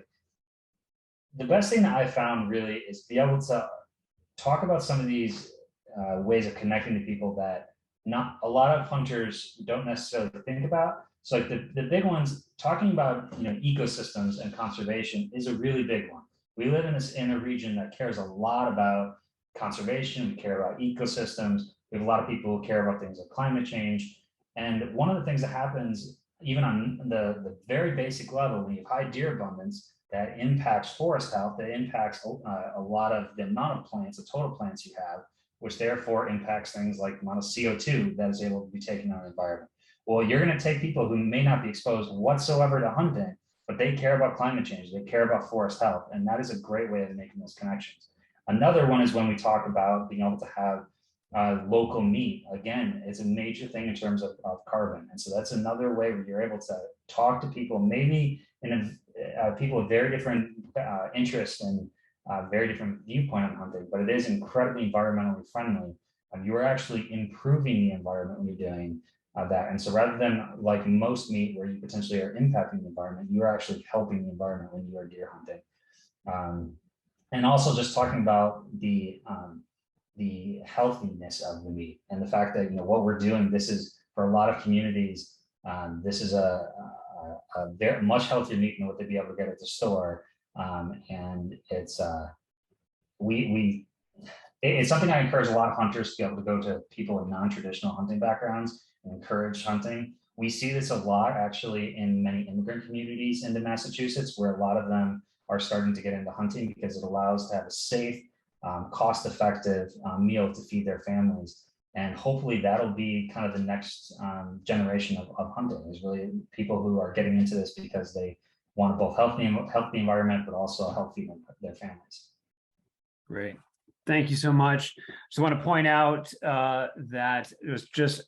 the best thing that I found really is be able to talk about some of these ways of connecting to people that not a lot of hunters don't necessarily think about. So like the big ones, talking about ecosystems and conservation is a really big one. We live in a region that cares a lot about conservation. We care about ecosystems. We have a lot of people who care about things like climate change. And one of the things that happens even on the very basic level, when you have high deer abundance, that impacts forest health, that impacts a lot of the amount of plants, the total plants you have, which therefore impacts things like the amount of CO2 that is able to be taken out of the environment. Well, you're going to take people who may not be exposed whatsoever to hunting, but they care about climate change, they care about forest health, and that is a great way of making those connections. Another one is when we talk about being able to have local meat. Again, it's a major thing in terms of carbon, and so that's another way where you're able to talk to people, maybe people with very different interests and very different viewpoint on hunting, but it is incredibly environmentally friendly. You are actually improving the environment when you're doing that. And so rather than like most meat where you potentially are impacting the environment, you're actually helping the environment when you are deer hunting. And also just talking about the healthiness of the meat and the fact that, what we're doing, this is for a lot of communities, this is a very much healthier meat than what they'd be able to get at the store. And it's it's something I encourage a lot of hunters to be able to go to people with non-traditional hunting backgrounds and encourage hunting. We see this a lot actually in many immigrant communities into Massachusetts, where a lot of them are starting to get into hunting because it allows to have a safe, cost-effective meal to feed their families. And hopefully that'll be kind of the next generation of hunting, is really people who are getting into this because they want to both help the environment, but also help feed their families. Great. Thank you so much. So I want to point out that it was just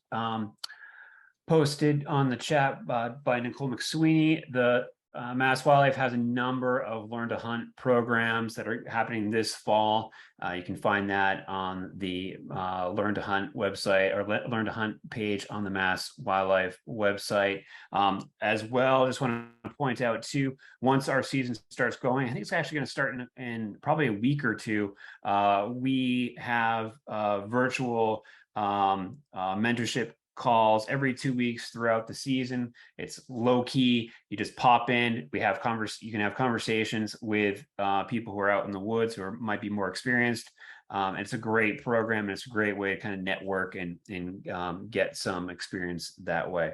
posted on the chat by Nicole McSweeney. The Masswildlife has a number of Learn to Hunt programs that are happening this fall. You can find that on the Learn to Hunt website, or Learn to Hunt page on the Masswildlife website. As well, just want to point out too, once our season starts going, I think it's actually going to start in probably a week or two. We have virtual mentorship calls every 2 weeks throughout the season. It's low key. You just pop in. We have you can have conversations with people who are out in the woods who might be more experienced. And it's a great program, and it's a great way to kind of network and get some experience that way.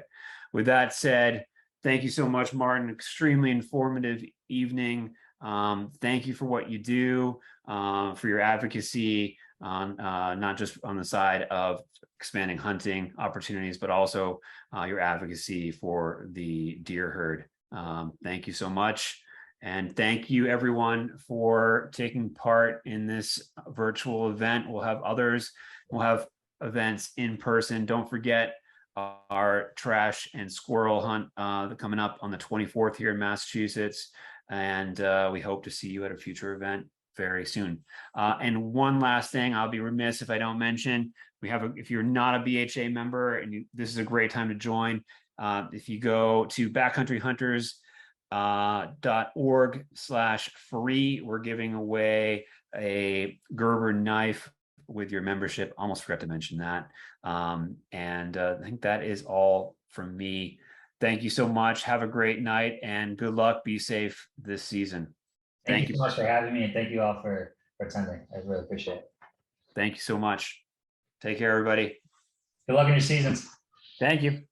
With that said, thank you so much, Martin. Extremely informative evening. Thank you for what you do, for your advocacy on not just on the side of expanding hunting opportunities, but also your advocacy for the deer herd. Thank you so much. And thank you everyone for taking part in this virtual event. We'll have others, we'll have events in person. Don't forget our trash and squirrel hunt coming up on the 24th here in Massachusetts. And we hope to see you at a future event very soon. And one last thing, I'll be remiss if I don't mention, if you're not a BHA member, and this is a great time to join. If you go to backcountryhunters.org/free, we're giving away a Gerber knife with your membership. Almost forgot to mention that. And I think that is all from me. Thank you so much. Have a great night and good luck. Be safe this season. Thank you so much for having me, and thank you all for attending. I really appreciate it. Thank you so much. Take care, everybody. Good luck in your seasons. Thank you.